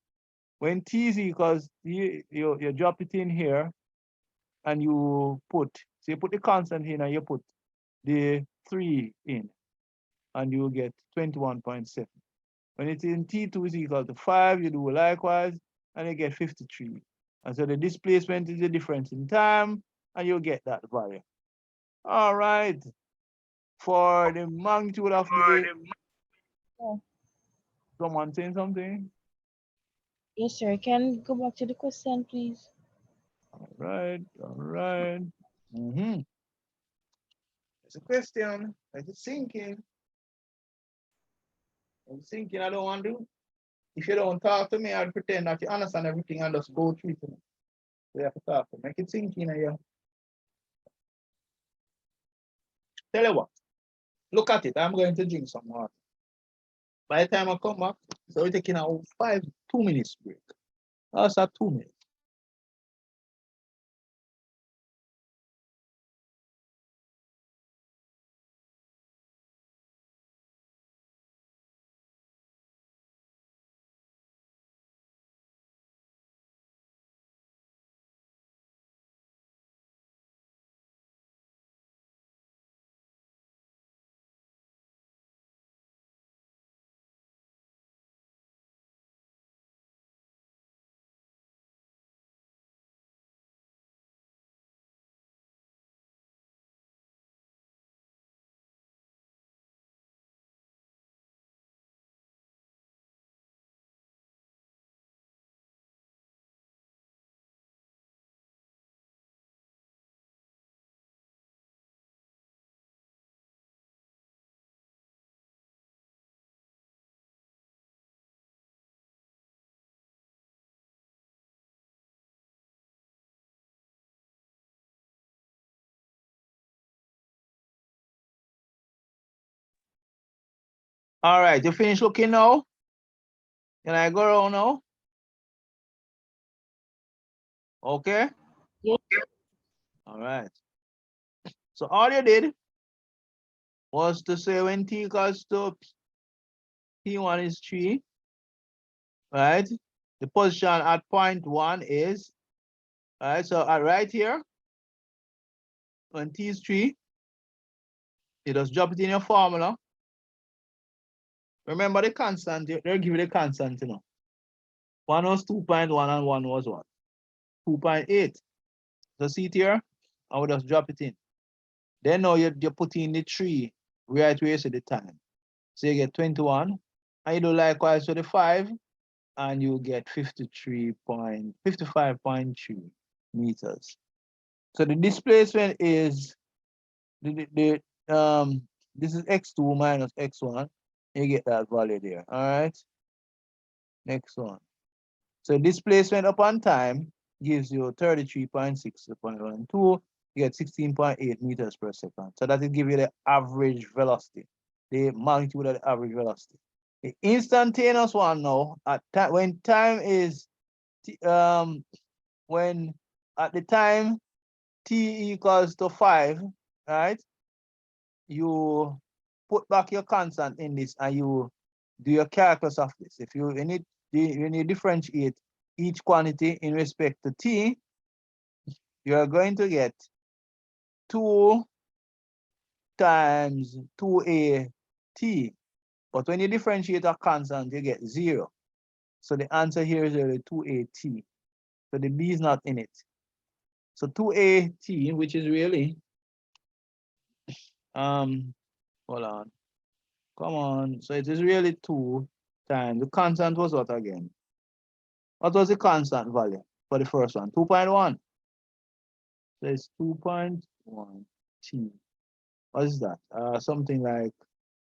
when t is equals, you drop it in here, and you put the constant in, and you put the 3 in, and you get 21.7. When it's in T2 is equal to 5, you do likewise, and you get 53. And so the displacement is the difference in time, and you get that value. All right. For the magnitude of the... Someone saying something? Yes, sir. Can you go back to the question, please? All right, all right. Mm-hmm. It's a question. It's thinking. I'm thinking I don't want to. If you don't talk to me, I'll pretend that you understand everything and just go through it. So you have to talk to me. Make it sink in here. Tell you what, look at it. I'm going to drink some water. By the time I come back, so we're taking a 2 minutes break. That's a 2 minutes. All right, you finished looking now? Can I go around now? Okay. Yes. All right. So all you did was to say when t equals to p1 is 3, right? The position at point 1 is, all right, so right here, when t is 3, you just drop it in your formula. Remember the constant, they'll give you the constant, you know. One was 2.1 and one was what? 2.8. So see it here, I would just drop it in. Then now you put in the 3 right where you see the time. So you get 21, and you do likewise for the 5, and you get 55.3 meters. So the displacement is this is x2 minus x1. You get that value there. All right. Next one. So displacement upon time gives you 33.6.12. You get 16.8 meters per second. So that will give you the average velocity, the magnitude of the average velocity. The instantaneous one now, at when time is when at the time t equals to 5, right? You put back your constant in this and you do your calculus of this. If you when you differentiate each quantity in respect to t, you are going to get 2 times 2a t. But when you differentiate a constant, you get 0. So the answer here is really 2at. So the b is not in it. So 2at, which is really hold on, come on. So it is really 2 times the constant was what again? What was the constant value for the first one? 2.1. So it's 2.1 t. What is that? Something like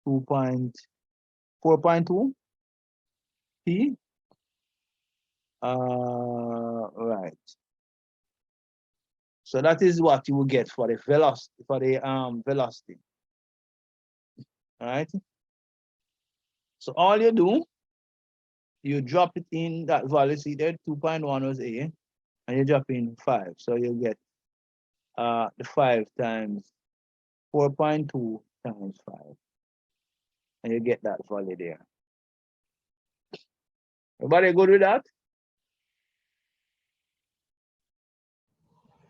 4.2 t. Right. So that is what you will get for the velocity, velocity. All right. So all you do, you drop it in that value. See there, 2.1 was a, and you drop in 5. So you get the 5 times 4.2 times 5, and you get that value there. Everybody good with that?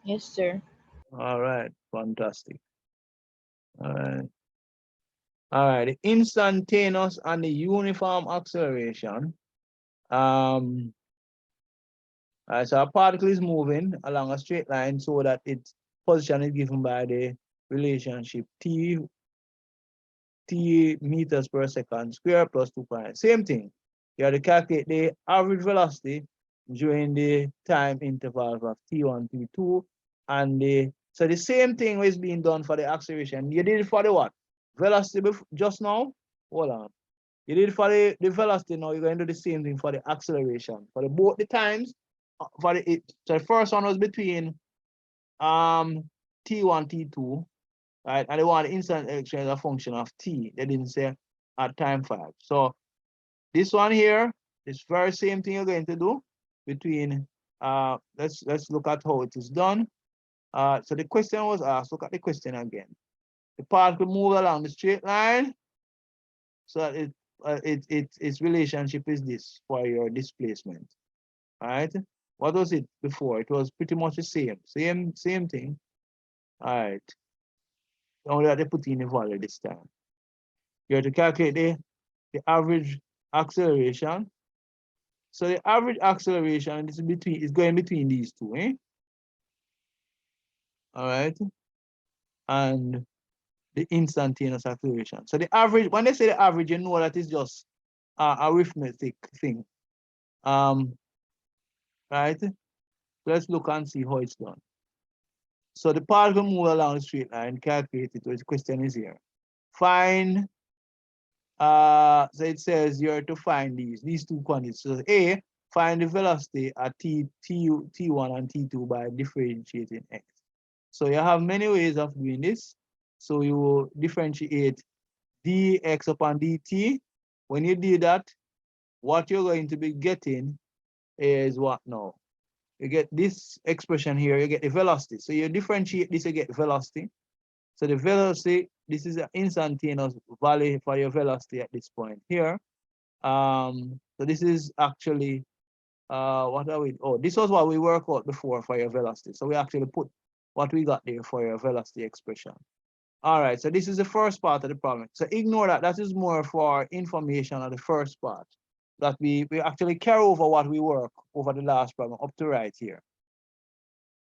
Yes, sir. All right, fantastic. All right. All right, the instantaneous and the uniform acceleration. So a particle is moving along a straight line so that its position is given by the relationship t meters per second square plus 2 pi. Same thing. You have to calculate the average velocity during the time interval of t1, t2, and so the same thing is being done for the acceleration. You did it for the what? Velocity just now? Hold on. You did it for the velocity, now you're going to do the same thing for the acceleration. For both the times, so the first one was between t1, t2, right? And they want the instant acceleration as a function of t. They didn't say at time 5. So this one here is very same thing you're going to do between let's look at how it is done. So the question was asked, look at the question again. The particle move along the straight line so that its relationship is this for your displacement. All right. What was it before? It was pretty much the same thing. All right. Only that they put in the value this time. You have to calculate the average acceleration. So the average acceleration is going between these two, eh? All right. And the instantaneous acceleration. So the average, when they say the average, you know that is just arithmetic thing. Right? Let's look and see how it's done. So the particle move along the straight line, calculate it. The question is here. Find, so it says you have to find these two quantities. So A, find the velocity at t1 and t2 by differentiating x. So you have many ways of doing this. So you differentiate dx upon dt. When you do that, what you're going to be getting is what now? You get this expression here, you get the velocity. So you differentiate this, you get velocity. So the velocity, this is an instantaneous value for your velocity at this point here. So this is actually, what are we, oh, this was what we worked out before for your velocity. So we actually put what we got there for your velocity expression. All right, so this is the first part of the problem. So ignore that, that is more for information on the first part. That we actually carry over what we work over the last problem up to right here.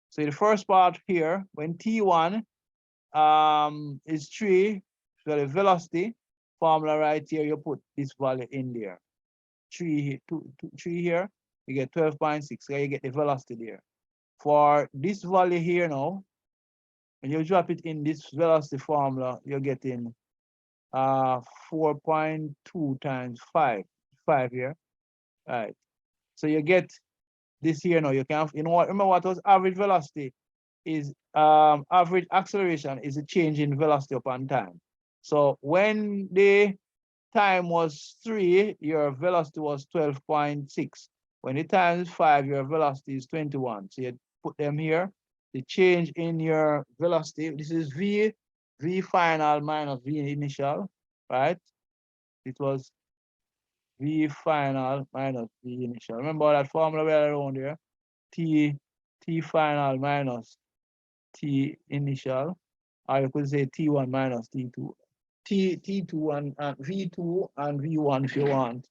So the first part here, when T1 is 3, so the velocity formula right here, you put this value in there. 3 here, you get 12.6, so you get the velocity there. For this value here now, when you drop it in this velocity formula, you're getting 4.2 times 5 here. All right. So you get this here now. You can, you know what? Remember what was average velocity is average acceleration is a change in velocity upon time. So when the time was 3, your velocity was 12.6. When the time is 5, your velocity is 21. So you put them here. The change in your velocity, this is v V final minus V initial, right? It was V final minus V initial. Remember that formula we had around here? T final minus T initial, or you could say T1 minus T2. T2 and V2 and V1 if you want,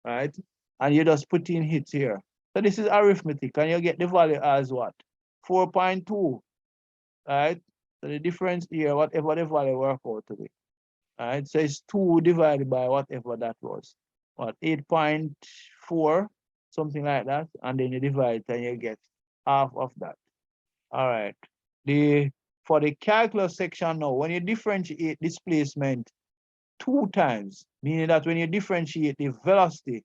right? And you just put in hits here. So this is arithmetic, and you get the value as what? 4.2, right? So the difference here, whatever the value work out to be, right? So it's 2 divided by whatever that was. What, 8.4, something like that, and then you divide and you get half of that. All right. For the calculus section now, when you differentiate displacement 2 times, meaning that when you differentiate the velocity,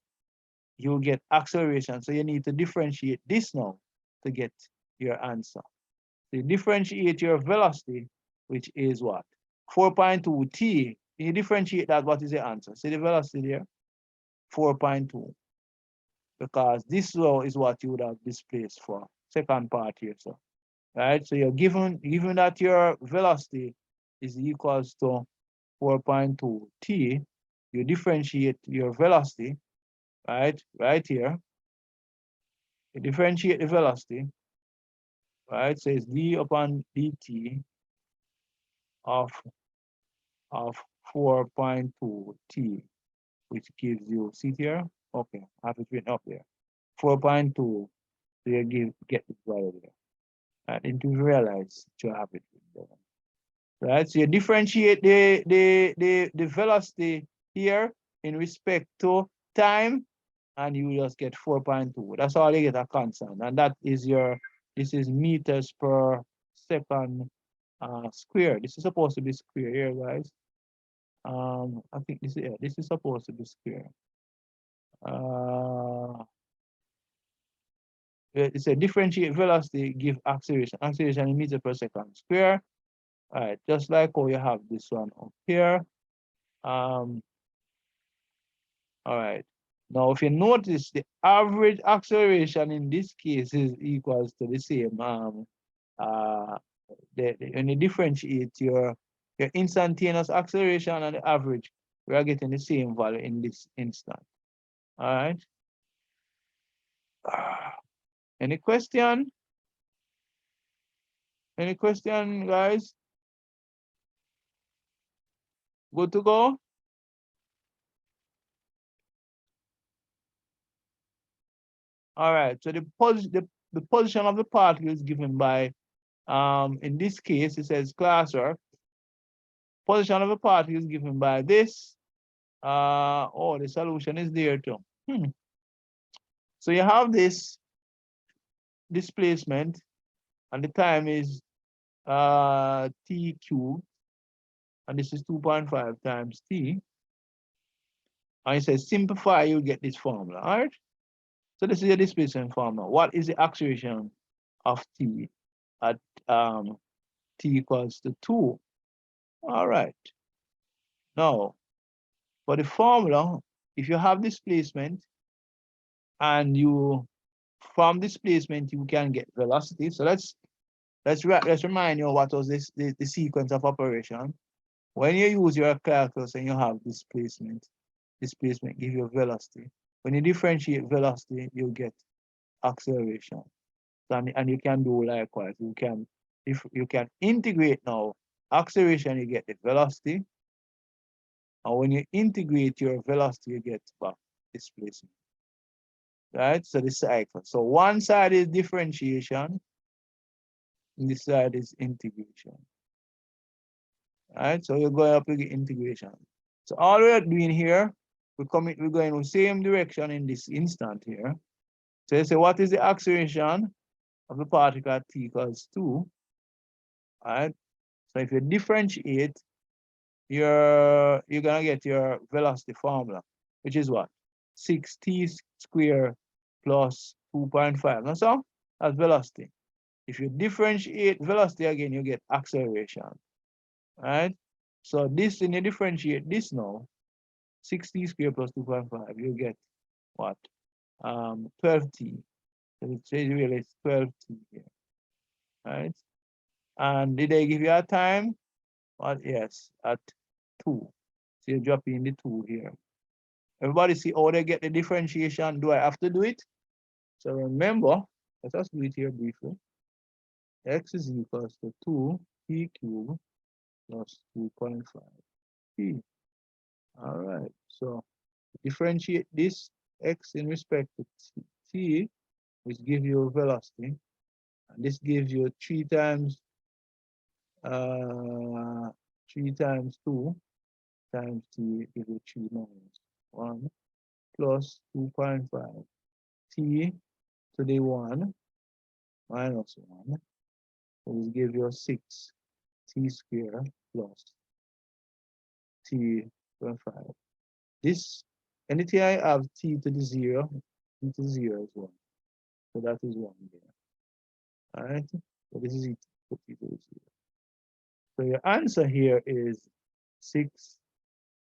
you get acceleration. So you need to differentiate this now to get your answer. So you differentiate your velocity, which is what? 4.2 t. You differentiate that, what is the answer? See the velocity there? 4.2. Because this law is what you would have displaced for second part here. So, right? So you're given that your velocity is equals to 4.2 t, you differentiate your velocity, right? Right here. You differentiate the velocity, right? So it's d upon dt of 4.2 t, which gives you, see here? Okay, I have it written up there. 4.2, so you get this value there. And then to realize you have it written there. Right? So you differentiate the velocity here in respect to time, and you just get 4.2. That's all you get a constant. And that is this is meters per second square. This is supposed to be square here, guys. I think this is supposed to be square. It's a differentiate velocity give acceleration. Acceleration in meters per second square. All right, just like how you have this one up here. All right. Now, if you notice, the average acceleration in this case is equals to the same. When you differentiate your instantaneous acceleration and the average, we are getting the same value in this instant. All right. Any question? Any question, guys? Good to go? All right. So the position of the particle is given by, in this case, it says classwork. Position of the particle is given by this. Oh, the solution is there too. So you have this displacement, and the time is t cubed, and this is 2.5 times t. And it says simplify, you get this formula. All right. So this is your displacement formula. What is the acceleration of t at t equals to 2? All right. Now, for the formula, if you have displacement and from displacement you can get velocity. So let's remind you what was the sequence of operation. When you use your calculus and you have displacement give you velocity. When you differentiate velocity, you get acceleration. And you can do likewise. If you can integrate now acceleration, you get the velocity. And when you integrate your velocity, you get back displacement. Right? So the cycle. So one side is differentiation, and this side is integration. Right? So you're going up to the integration. So all we're doing here, we're going in the same direction in this instant here. So you say, what is the acceleration of the particle at t equals 2? All right. So if you differentiate, you're gonna get your velocity formula, which is what? 6t squared plus 2.5. That's all? That's velocity. If you differentiate velocity again, you get acceleration. Right? So this, when you differentiate this now, 6t squared plus 2.5, you get what? 12t. So it says really it's 12t here. Right? And did they give you a time? But yes, at 2. So you drop in the 2 here. Everybody see how they get the differentiation? Do I have to do it? So remember, let us do it here briefly. X is equals to 2t cubed plus 2.5 t. All right, so differentiate this x in respect to t, which gives you velocity, and this gives you 3 times 2 times t gives you 3 minus 1 plus 2.5 t to the 1 minus 1, so this gives you 6 t squared plus t to 5. This, anything I have t to the 0, t to 0 is 1. So that is 1 there. All right. So this is it for t to the 0. So your answer here is 6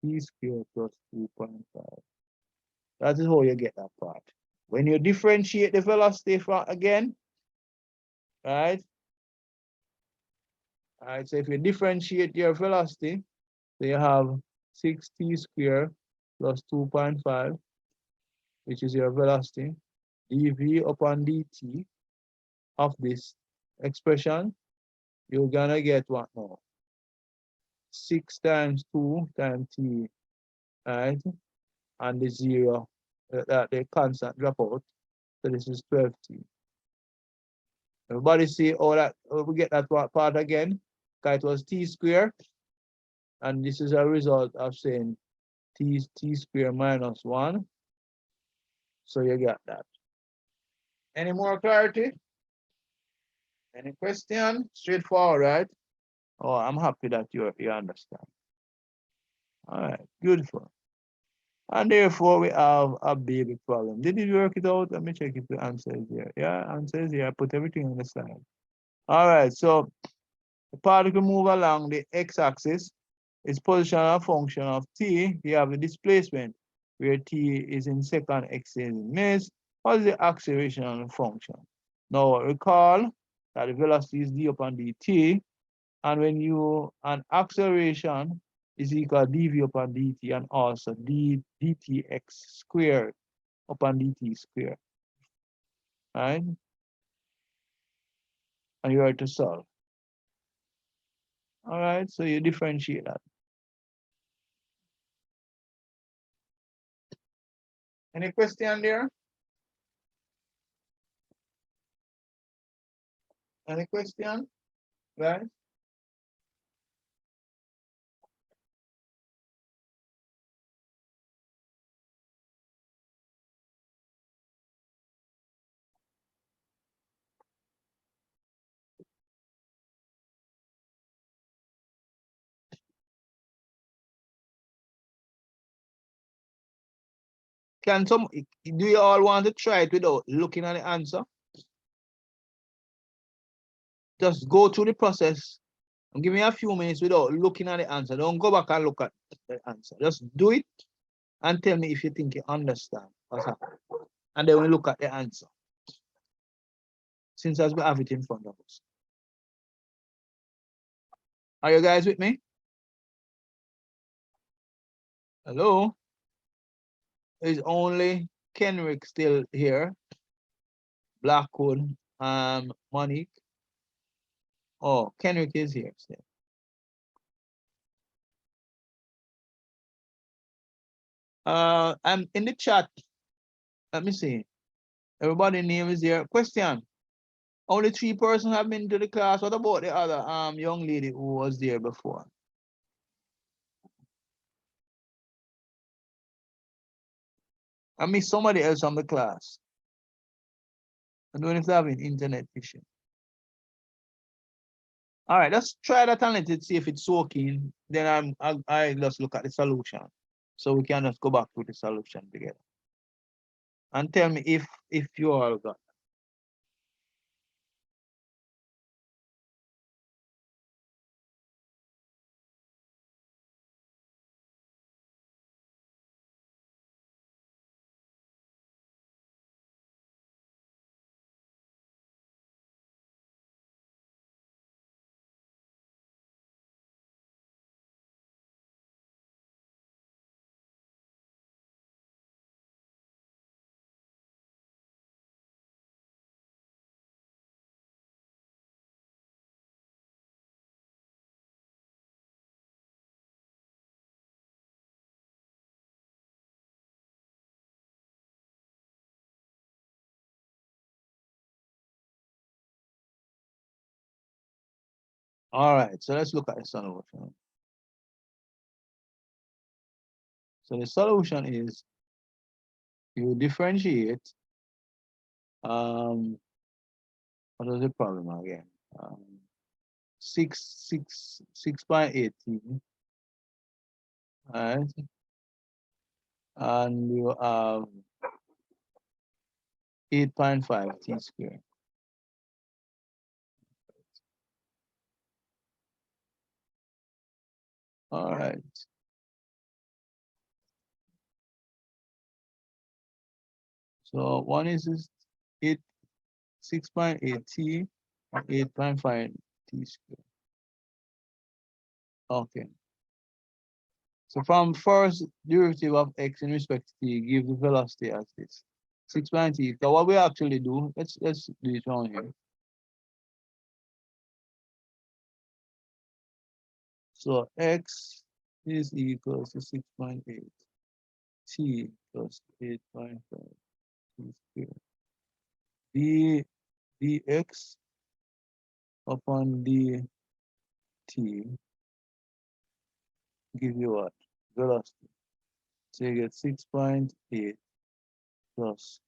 t squared plus 2.5. That is how you get that part. When you differentiate the velocity from again, right? All right, so if you differentiate your velocity, so you have 6t squared plus 2.5, which is your velocity, dv upon dt of this expression, you're gonna get what now? 6 times 2 times t, right? And the 0, the constant drop out. So this is 12t. Everybody see all that, we get that part again? Because it was t squared, and this is a result of saying t squared minus 1. So you got that. Any more clarity? Any question? Straightforward, right? Oh, I'm happy that you understand. All right, beautiful. And therefore we have a baby problem. Did you work it out? Let me check if the answer is here. Yeah, answer is here. I put everything on the slide. All right, so the particle move along the x-axis. Its position a function of t. You have the displacement where t is in second, x is in minutes. What is the acceleration of the function? Now recall that the velocity is d upon dt, and when you an acceleration is equal to dv upon dt and also dtx squared upon dt squared. Right? And you are to solve. All right, so you differentiate that. Any question there? Any question? Right? Do you all want to try it without looking at the answer? Just go through the process and give me a few minutes without looking at the answer. Don't go back and look at the answer. Just do it and tell me if you think you understand what's happening. And then we look at the answer. Since as we have it in front of us. Are you guys with me? Hello? Is only Kenrick still here? Blackwood, Monique. Oh, Kenrick is here still. I'm in the chat. Let me see. Everybody name is here. Question. Only 3 persons have been to the class. What about the other young lady who was there before? I miss somebody else from the class. I don't know if they're having internet issue. All right, let's try that and let it see if it's working. Then I just look at the solution. So we can just go back to the solution together. And tell me if you all got All right, so let's look at the solution. So the solution is you differentiate. What was the problem again? 6.18. All right, and you have 8.5 t squared. All right. So one is 6.8 t and 8.5 t squared. Okay. So from first derivative of x in respect to t, give the velocity as this. 6.8. So what we actually do, let's do it on here. So x is equal to 6.8 t plus 8.5 t squared. dx upon dt give you what? Velocity. So you get 6.8 plus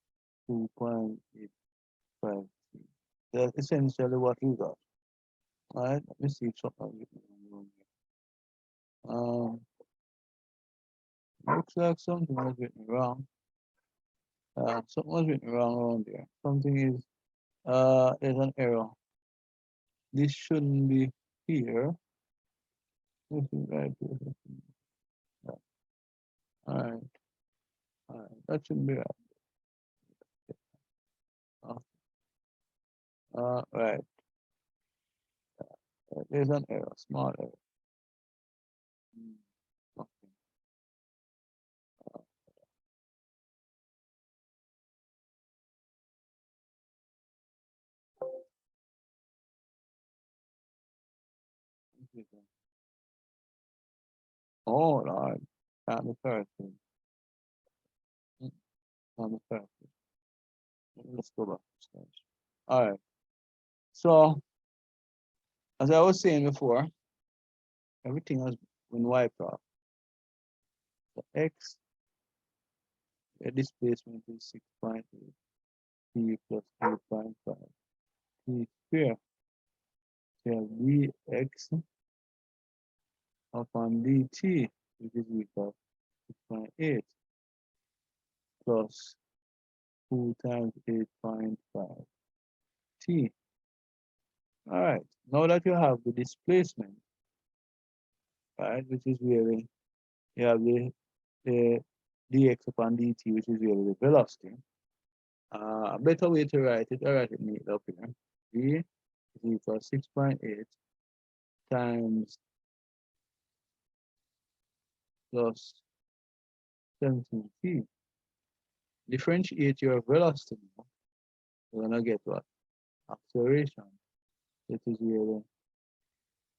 2.85 t. That's essentially what we got. All right, let me see if something is wrong here. Looks like something was written wrong. Something was written wrong around there. Something is, there's an error. This shouldn't be here. This is right here. All right. All right. That should be right. Right. There's an error, small error. Okay. Oh, Lord. Can't be corrected. Can't be corrected. Let's go back to stage. All right. So, as I was saying before, everything has been wiped off. So x, the displacement is 6.8 t plus 8.5 t squared. So dx upon dt, which is equal to 6.8 plus 2 times 8.5 t. All right. Now that you have the displacement, right, which is really you have the dx upon dt, which is really the velocity. A better way to write it, I write it neat up here. V is equal to 6.8 times plus 17t. Differentiate your velocity now. You're gonna get what? Acceleration. That is really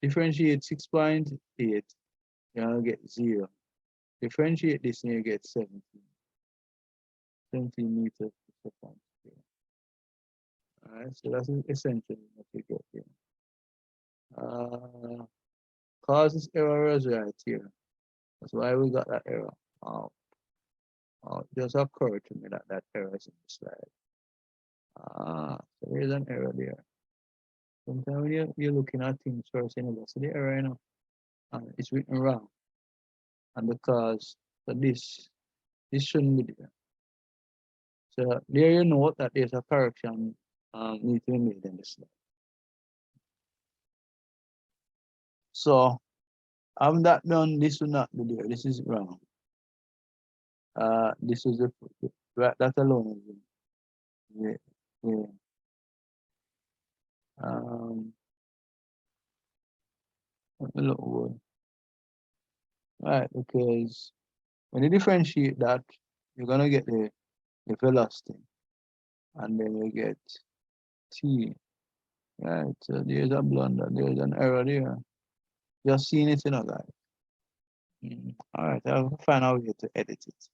differentiate 6.8, you're gonna get 0. Differentiate this and you get 17. 17 meters per second. All right, so that's essentially what you get here. Causes error is right here. That's why we got that error. It just occurred to me that that error is in the slide. So there's an error there. Sometimes when you're looking at things first, you know, so the error, you know, it's written wrong. And because so this shouldn't be there. So there you note that there's a correction need to be made in the slide. So having that done, this will not be there. This is wrong. This is the that alone is yeah. Let me look good. Right, because when you differentiate that, you're gonna get the velocity, and then you get t. Right, so there's a blunder, there's an error there. Just seeing it, you know, guys. All right, I'll find out way to edit it.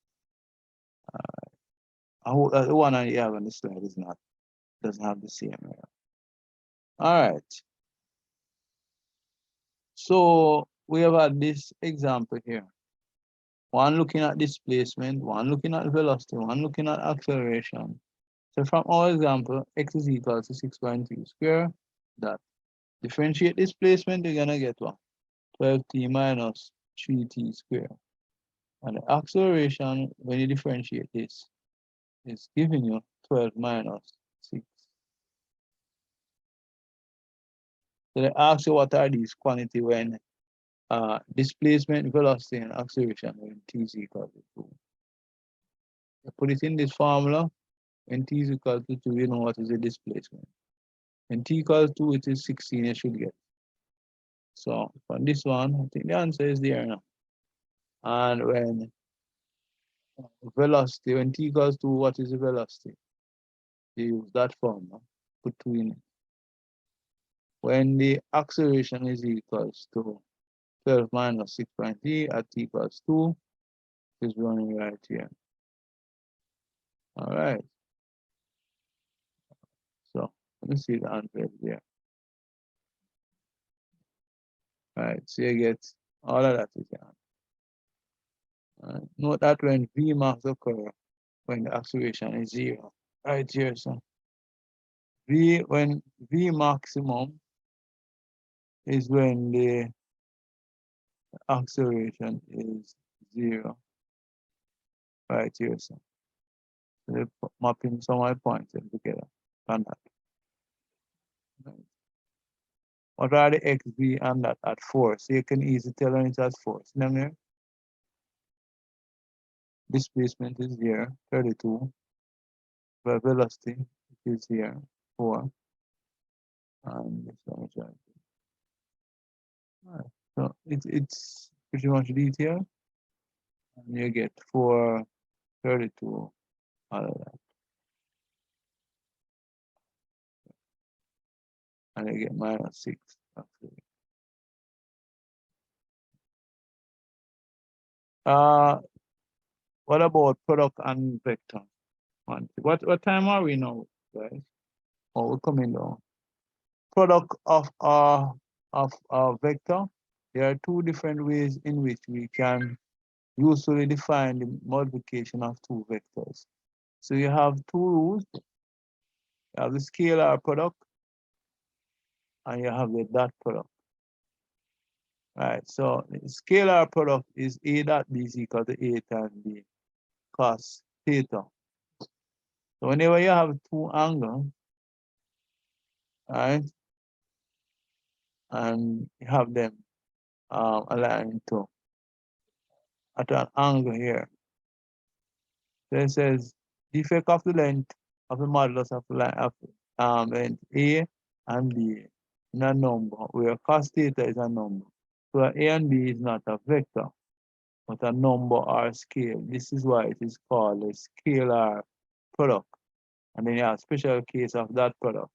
I hope that the one I have on the slide doesn't have the same error. All right. So we have had this example here. One looking at displacement, one looking at velocity, one looking at acceleration. So from our example, x is equal to 6.3 square. That differentiate displacement, you're gonna get what? 12t minus 3t square. And the acceleration, when you differentiate this, is giving you 12 minus 6. So they ask you what are these quantity when displacement, velocity, and acceleration when t is equal to 2. You put it in this formula. When t is equal to 2, you know what is the displacement. When t equals 2, it is 16 you should get. So for this one, I think the answer is there now. And when velocity, when t equals 2, what is the velocity? You use that formula, put 2 in it. When the acceleration is equals to 12 minus 6.3 at t equals 2, is running right here. All right. So let me see the answer there. All right, so you get all of that is there. Note that when V max occur, when the acceleration is 0, right here, so when V maximum is when the acceleration is 0, right here, so they're mapping some of my points together on that. Right. What are the x, v, and that at 4? So you can easily tell when it's at 4. See them there? Displacement is here, 32. The velocity is here, 4. And this one is right. All right. So it's pretty much detailed. And you get 432 out of that. And you get minus 6. Actually. What about product and vector? What time are we now, guys? Oh, we're coming down. Product of our vector. There are two different ways in which we can usually define the multiplication of two vectors. So you have two rules. You have the scalar product and you have the dot product. Right, so the scalar product is A dot B is equal to A times B cos theta. So whenever you have two angles, right, and you have them aligned to at an angle here. So it says the effect of the length of the modulus of length A and B in a number where cos theta is a number. So A and B is not a vector, but a number or a scale. This is why it is called a scalar product. And then you have a special case of that product.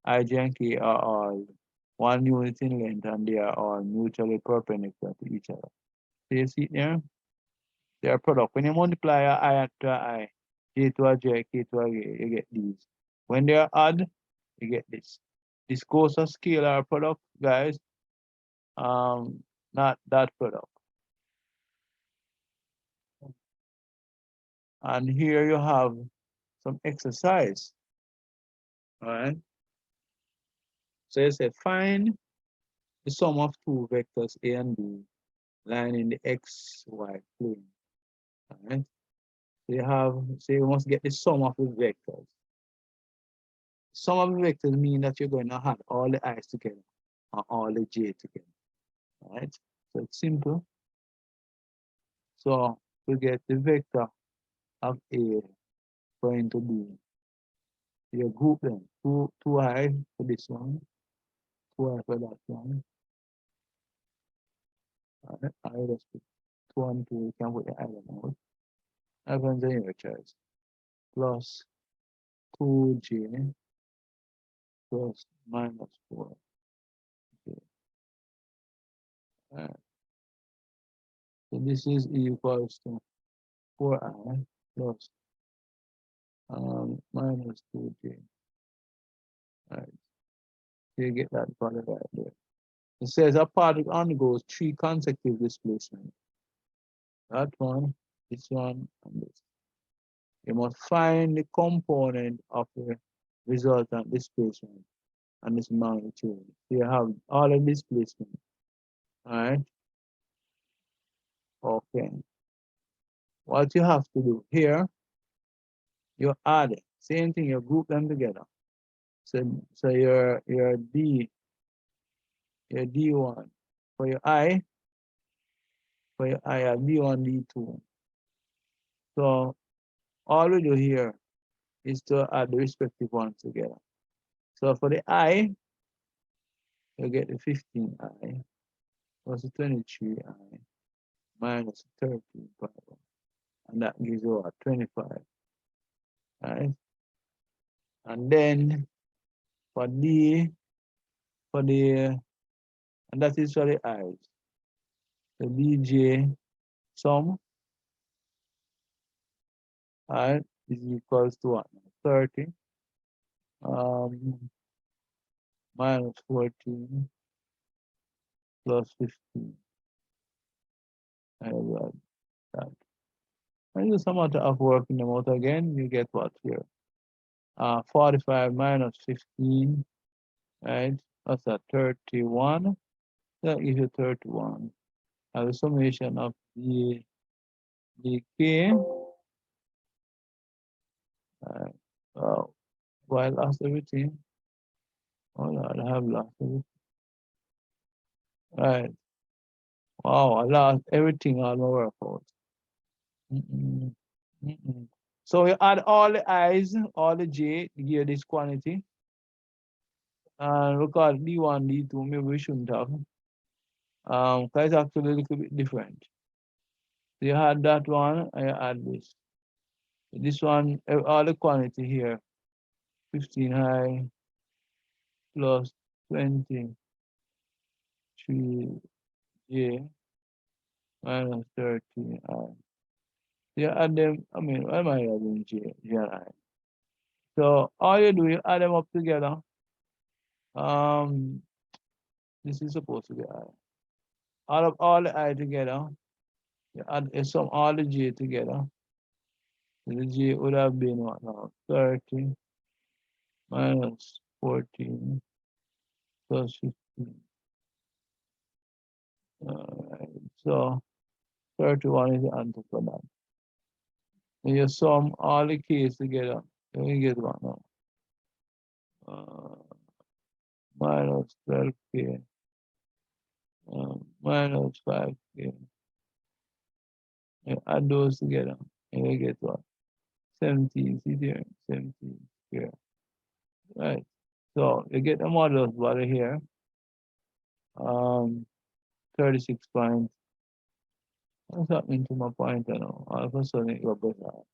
I, J, and K are all 1 unit in length and they are all mutually perpendicular to each other. So you see it there? They are product. When you multiply I to I, J to a J, K to a K, you get these. When they are odd, you get this. This goes a scalar product, guys. Not that product. And here you have some exercise. All right. So you say find the sum of two vectors A and B lying in the XY plane. All right. So you must get the sum of the vectors. Sum of the vectors mean that you're going to add all the i's together and all the j together. All right. So it's simple. So to get the vector of A going to B, you group them. Two I for this one, 2 I for that one. All right. I just put 2 and 2, you can put the other one. Evans and choice. Plus 2j plus minus 4. Okay. All right. So this is equals to 4i plus minus 2j. All right. So you get that product right there. It says a particle undergoes 3 consecutive displacements. That one, this one, and this. You must find the component of the resultant displacement and this magnitude. So you have all the displacement. All right. Okay. What you have to do here, you add it. Same thing, you group them together. So your D1 for your I have D1, D2. So all we do here is to add the respective ones together. So for the I, you get the 15I plus the 23I minus 13, and that gives you what, 25. Right? And then for D, and that is for the I's. The DJ sum, right, is equals to what? 30 minus 14 plus 15. I got that. And you some amount of working them out again, you get what here? 45 minus 15, right? That's a 31. That gives you 31. And the summation of the K. Do I lost everything? Oh Lord, I have lost everything. Right. Wow, I lost everything on my workout. So you add all the I's, all the J to give this quantity. And because D1, D2, maybe we shouldn't have. Because it's actually a little bit different. So you had that one, and you add this. This one, all the quantity here, 15 high plus 23 J minus 13 I. You add them, I mean, why am I adding J and I? So all you do, you add them up together. This is supposed to be I. Add up all the I together. You sum all the J together. The J would have been what now? 30 minus 14 plus 15. Alright, so 31 is the answer for that. And you sum all the K's together. You get what now? Minus 12K minus 5K. You add those together and you get what? 17, see there, 17 here. Right. So you get the modulus value here. 36 points. What's happening to my pointer now? All of a sudden it got better.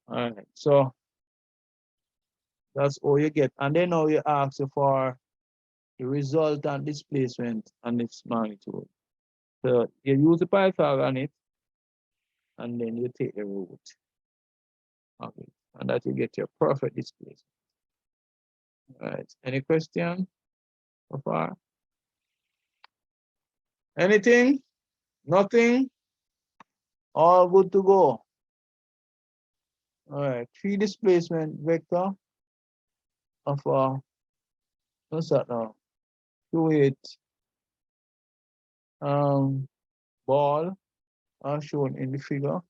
Alright, so that's all you get. And then now you ask you for the resultant displacement and its magnitude. So you use the Pythagorus on it, and then you take the root of it, and that you get your perfect displacement. All right. Any question so far? Anything? Nothing? All good to go. All right. 3 displacement vector of what's that now? 2-8 ball are shown in the figure.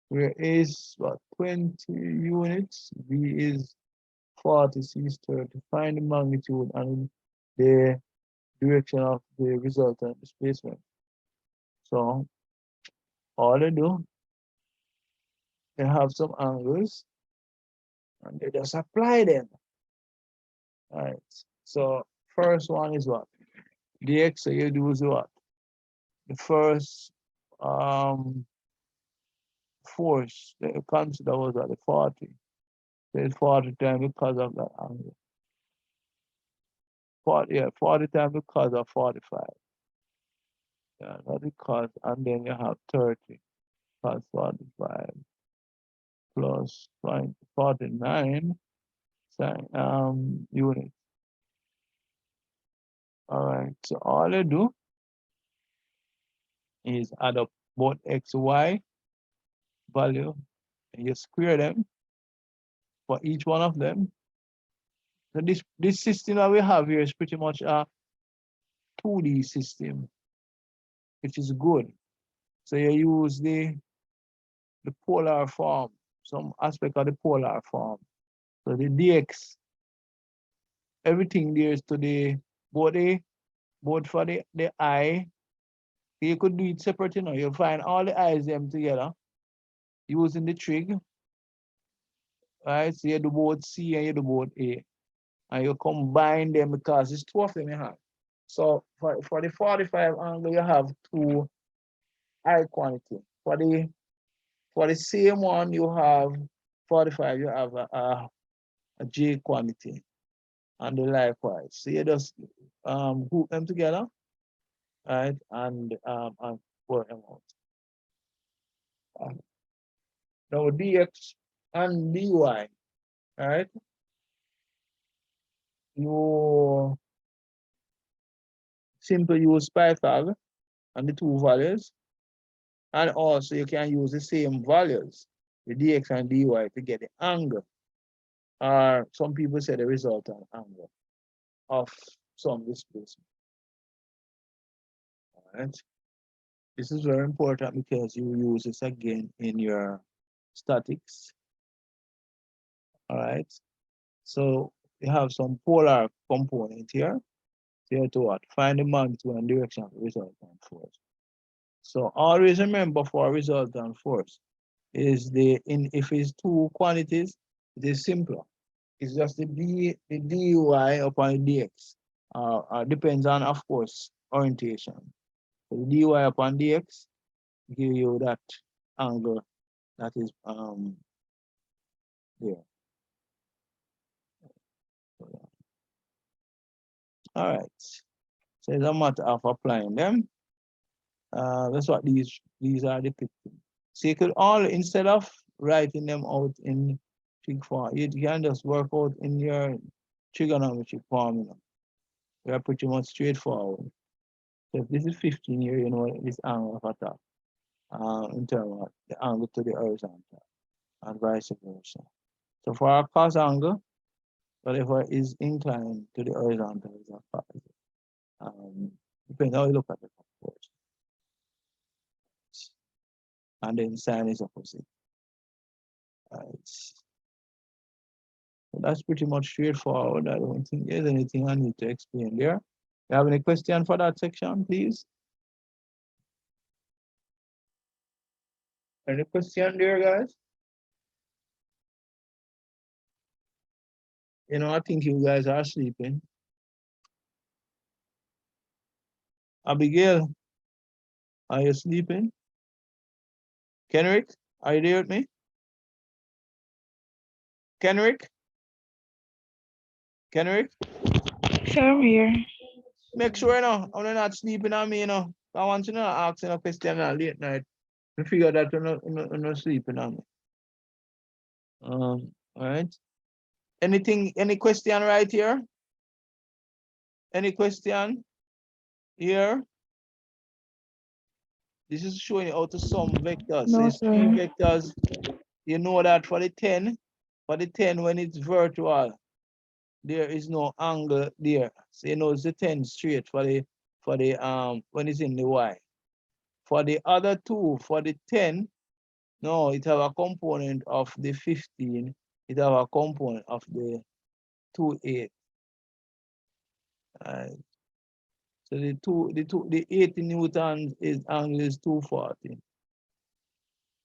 Where A is what, 20 units, B is 40, C is 30. Find the magnitude and the direction of the resultant displacement. So all they do, they have some angles and they just apply them. All right. So first one is what? The X, so you do is what? The first force that you consider was at the 40. So it's 40 times because of that angle. 40 times because of 45. Yeah, not because, and then you have 30 plus 45 plus 49 units. All right, so all you do is add up both x, y value, and you square them for each one of them. So this system that we have here is pretty much a 2D system, which is good. So you use the polar form, some aspect of the polar form. So the dx, everything there is to the both for the I. You could do it separate, you know. You find all the i's them together using the trig, right? So you do both C and you do both A, and you combine them because it's two of them you have. So for the 45 angle, you have two I quantity. For the same one, you have 45, you have a J quantity, and the likewise. So you just group them together, right? And work them out. Now dx and dy, right? You simply use Python and the two values, and also you can use the same values, the dx and dy, to get the angle, or some people say the resultant angle of some displacement. All right. This is very important because you use this again in your statics. All right. So you have some polar component here. So you have to what? Find the magnitude and direction of the resultant force. So always remember, for resultant force is if it's two quantities, it is simpler. It's just the dy upon the dx. Depends on, of course, orientation. So the dy upon dx give you that angle that is there. All right. So it's a matter of applying them. That's what these are depicting. So you could all, instead of writing them out in trig form, you can just work out in your trigonometric formula. They are pretty much straightforward. So if this is 15 here, you know this angle of attack in terms of the angle to the horizontal, and vice versa. So for our cos angle, whatever is inclined to the horizontal is a positive. Depends how you look at it, of course. And then sine is opposite. So that's pretty much straightforward. I don't think there's anything I need to explain there. You have any question for that section, please? Any question there, guys? You know, I think you guys are sleeping. Abigail, are you sleeping? Kenrick, are you there with me? Kenrick? Kenrick? Sure, I'm here. Make sure, you know, I'm not sleeping on me, you know. I want you to ask a question late night to figure that you're not sleeping on me. All right. Any question right here? Any question here? This is showing you how to sum vectors. So No, it's three sir. vectors. You know that for the 10 when it's virtual, there is no angle there. So you know it's the 10 straight for the when it's in the y. For the other two, for the 10, no, it have a component of the 15. It have a component of the 2, 8. So the 80 newtons is angle is 240.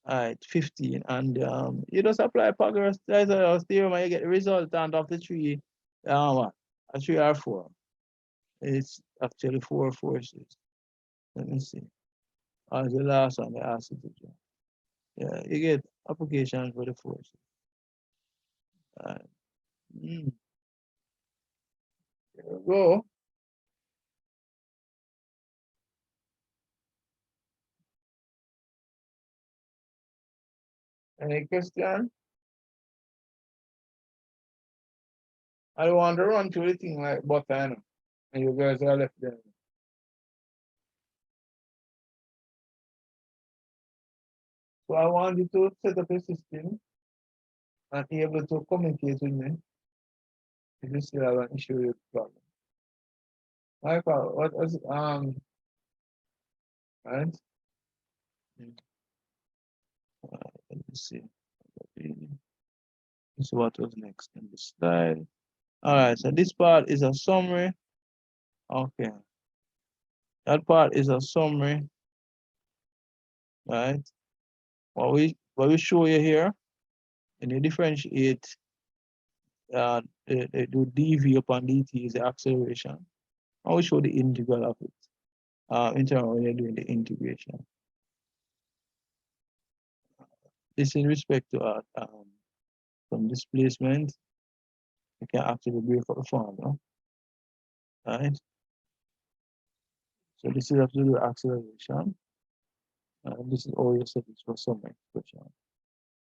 All right, 15, and you just apply Pythagoras theorem and you get the resultant of the three, a 3 or 4. It's actually 4 forces. Let me see. As the last one, the acid. Yeah, you get application for the forces. All right. There we go. Any question? I don't want to run through the thing like butter, And you guys are left there. So I want you to set up a system and be able to communicate with me if you still have an issue with the problem. Michael, what was right? Let me see. This is what was next in the slide. All right, so this part is a summary. Okay. That part is a summary, right? What we show you here, and you differentiate the dv upon dt is the acceleration. And we show the integral of it in terms of when you're doing the integration. This in respect to some displacement. You can actually break up the formula, right? So this is absolute acceleration. This is all you set it for some expression.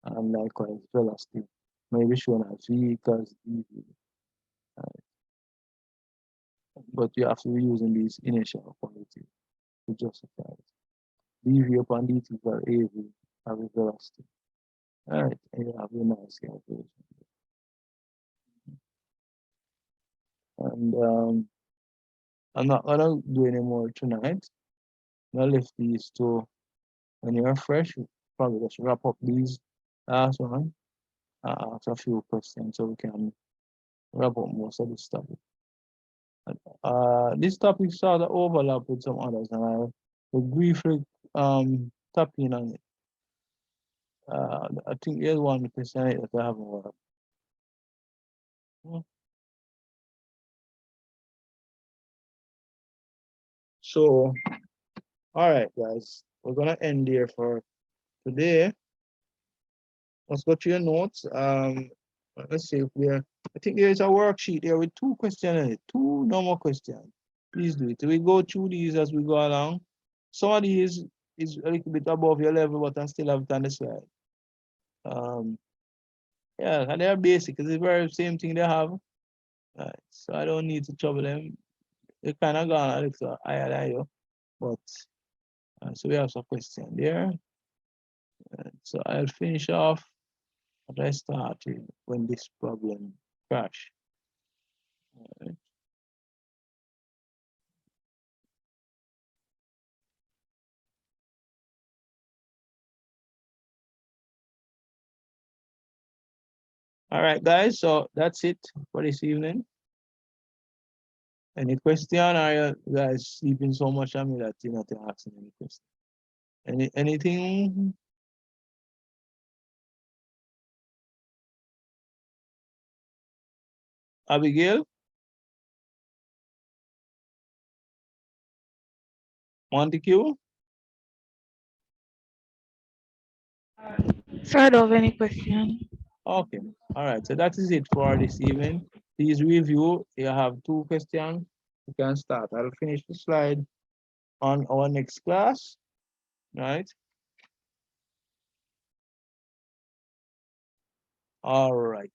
And likewise, velocity may be shown as v equals dv. Right? But you have to be using these initial quantities to justify it. dv upon dt equals av as a velocity. All right, and you have a nice calculation. And I'm not gonna do any more tonight. I'll leave these two when you're fresh. Probably just wrap up these last one after a few questions so we can wrap up most of this topic. This topic sort of overlap with some others, and I will briefly tap in on it. I think there's one question that I haven't worked. So, all right, guys, we're gonna end here for today. Let's go to your notes. Let's see if we're. I think there's a worksheet here with 2 questions in it, 2 normal questions. Please do it. We go through these as we go along. Some of these is a little bit above your level, but I still have it on the slide. Yeah, and they're basic. It's the very same thing they have. Right. So I don't need to trouble them. They kind of gone a little higher than you, but so we have some question there. So I'll finish off what I started when this problem crashed. Right. All right, guys. So that's it for this evening. Any question? Are you guys sleeping so much on me that you're not asking any question? Anything? Abigail? Montague? So I don't have any question. Okay. All right. So that is it for this evening. Please review. You have 2 questions. You can start. I'll finish the slide on our next class. Right. All right.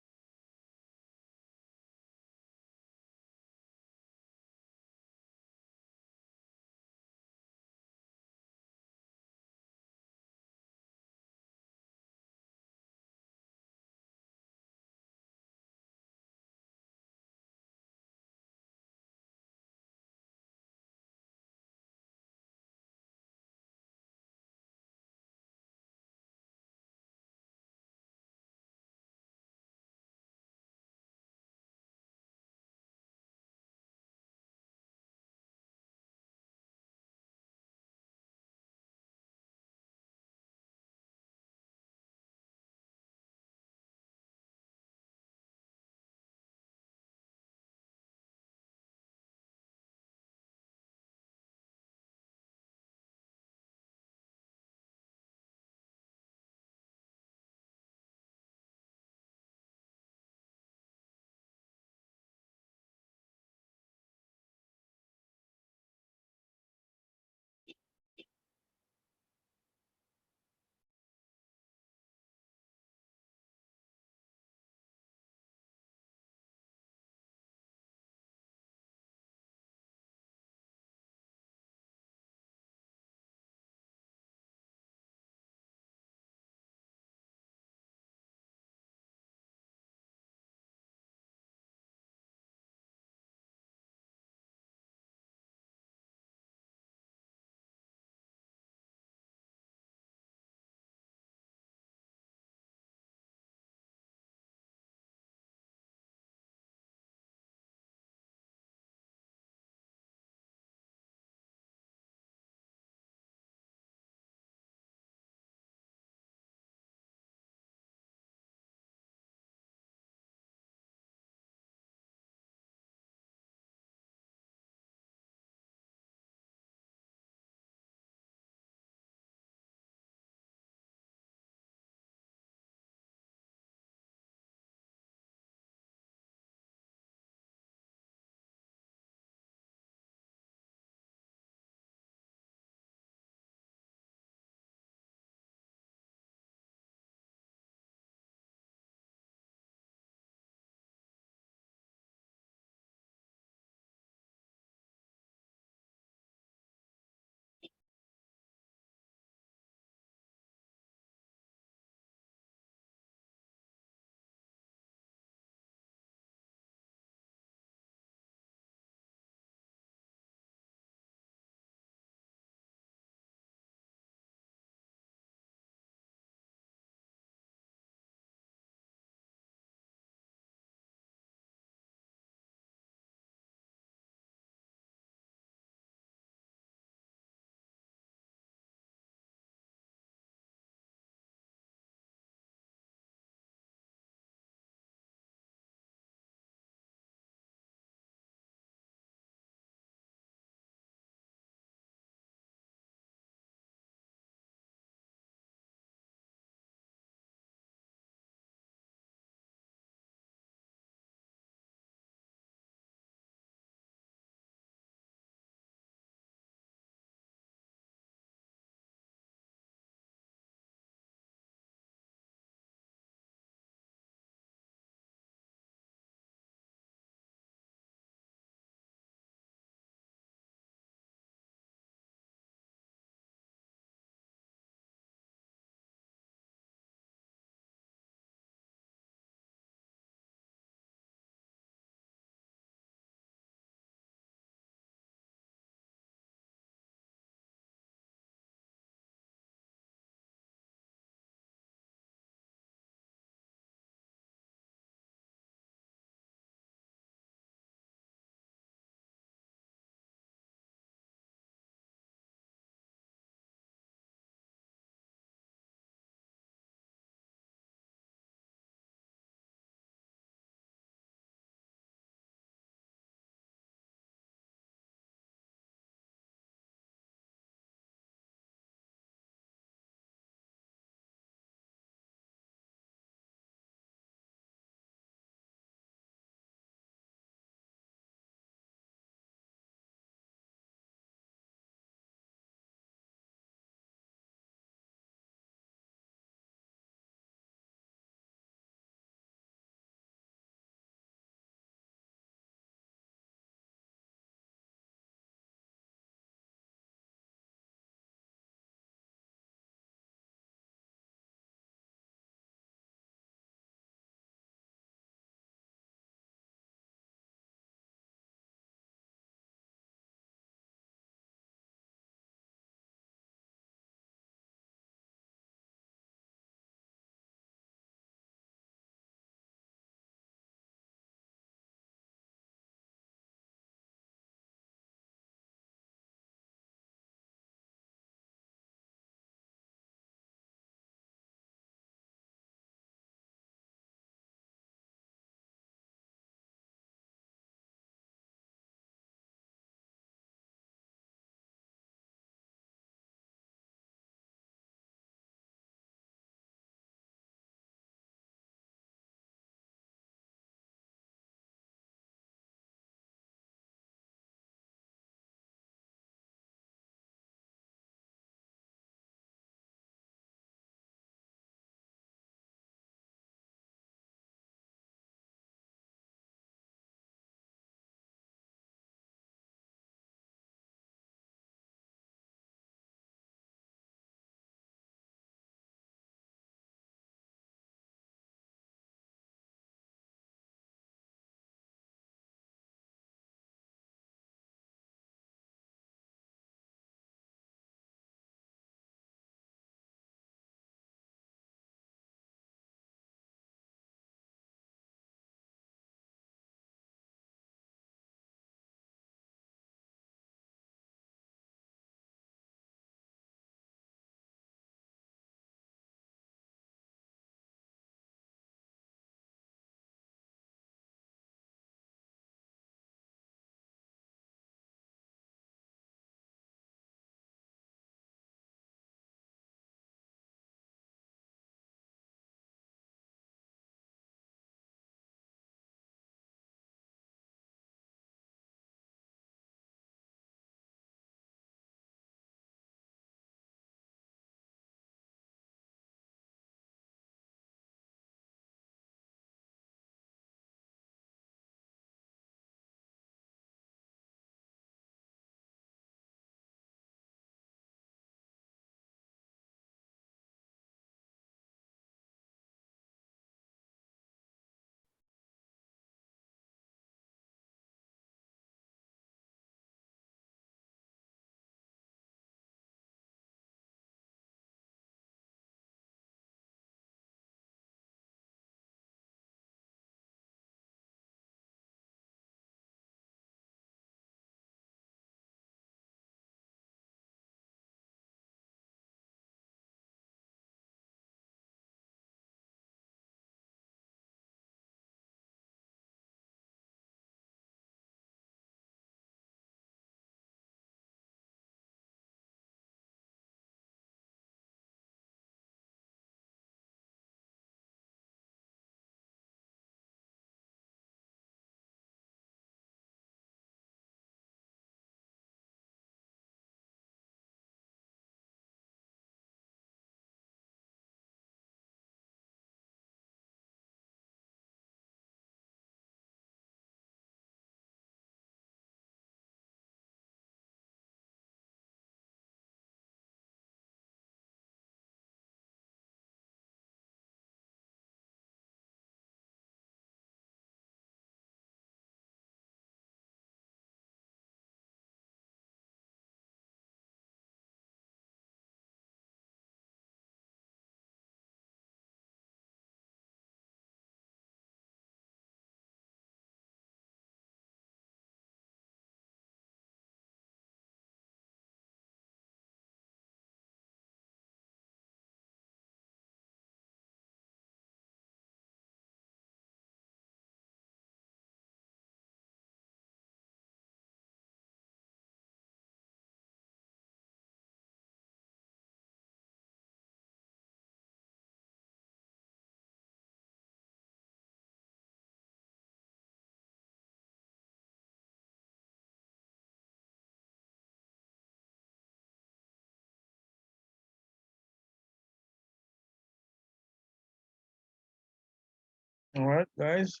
All right, guys,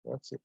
that's it.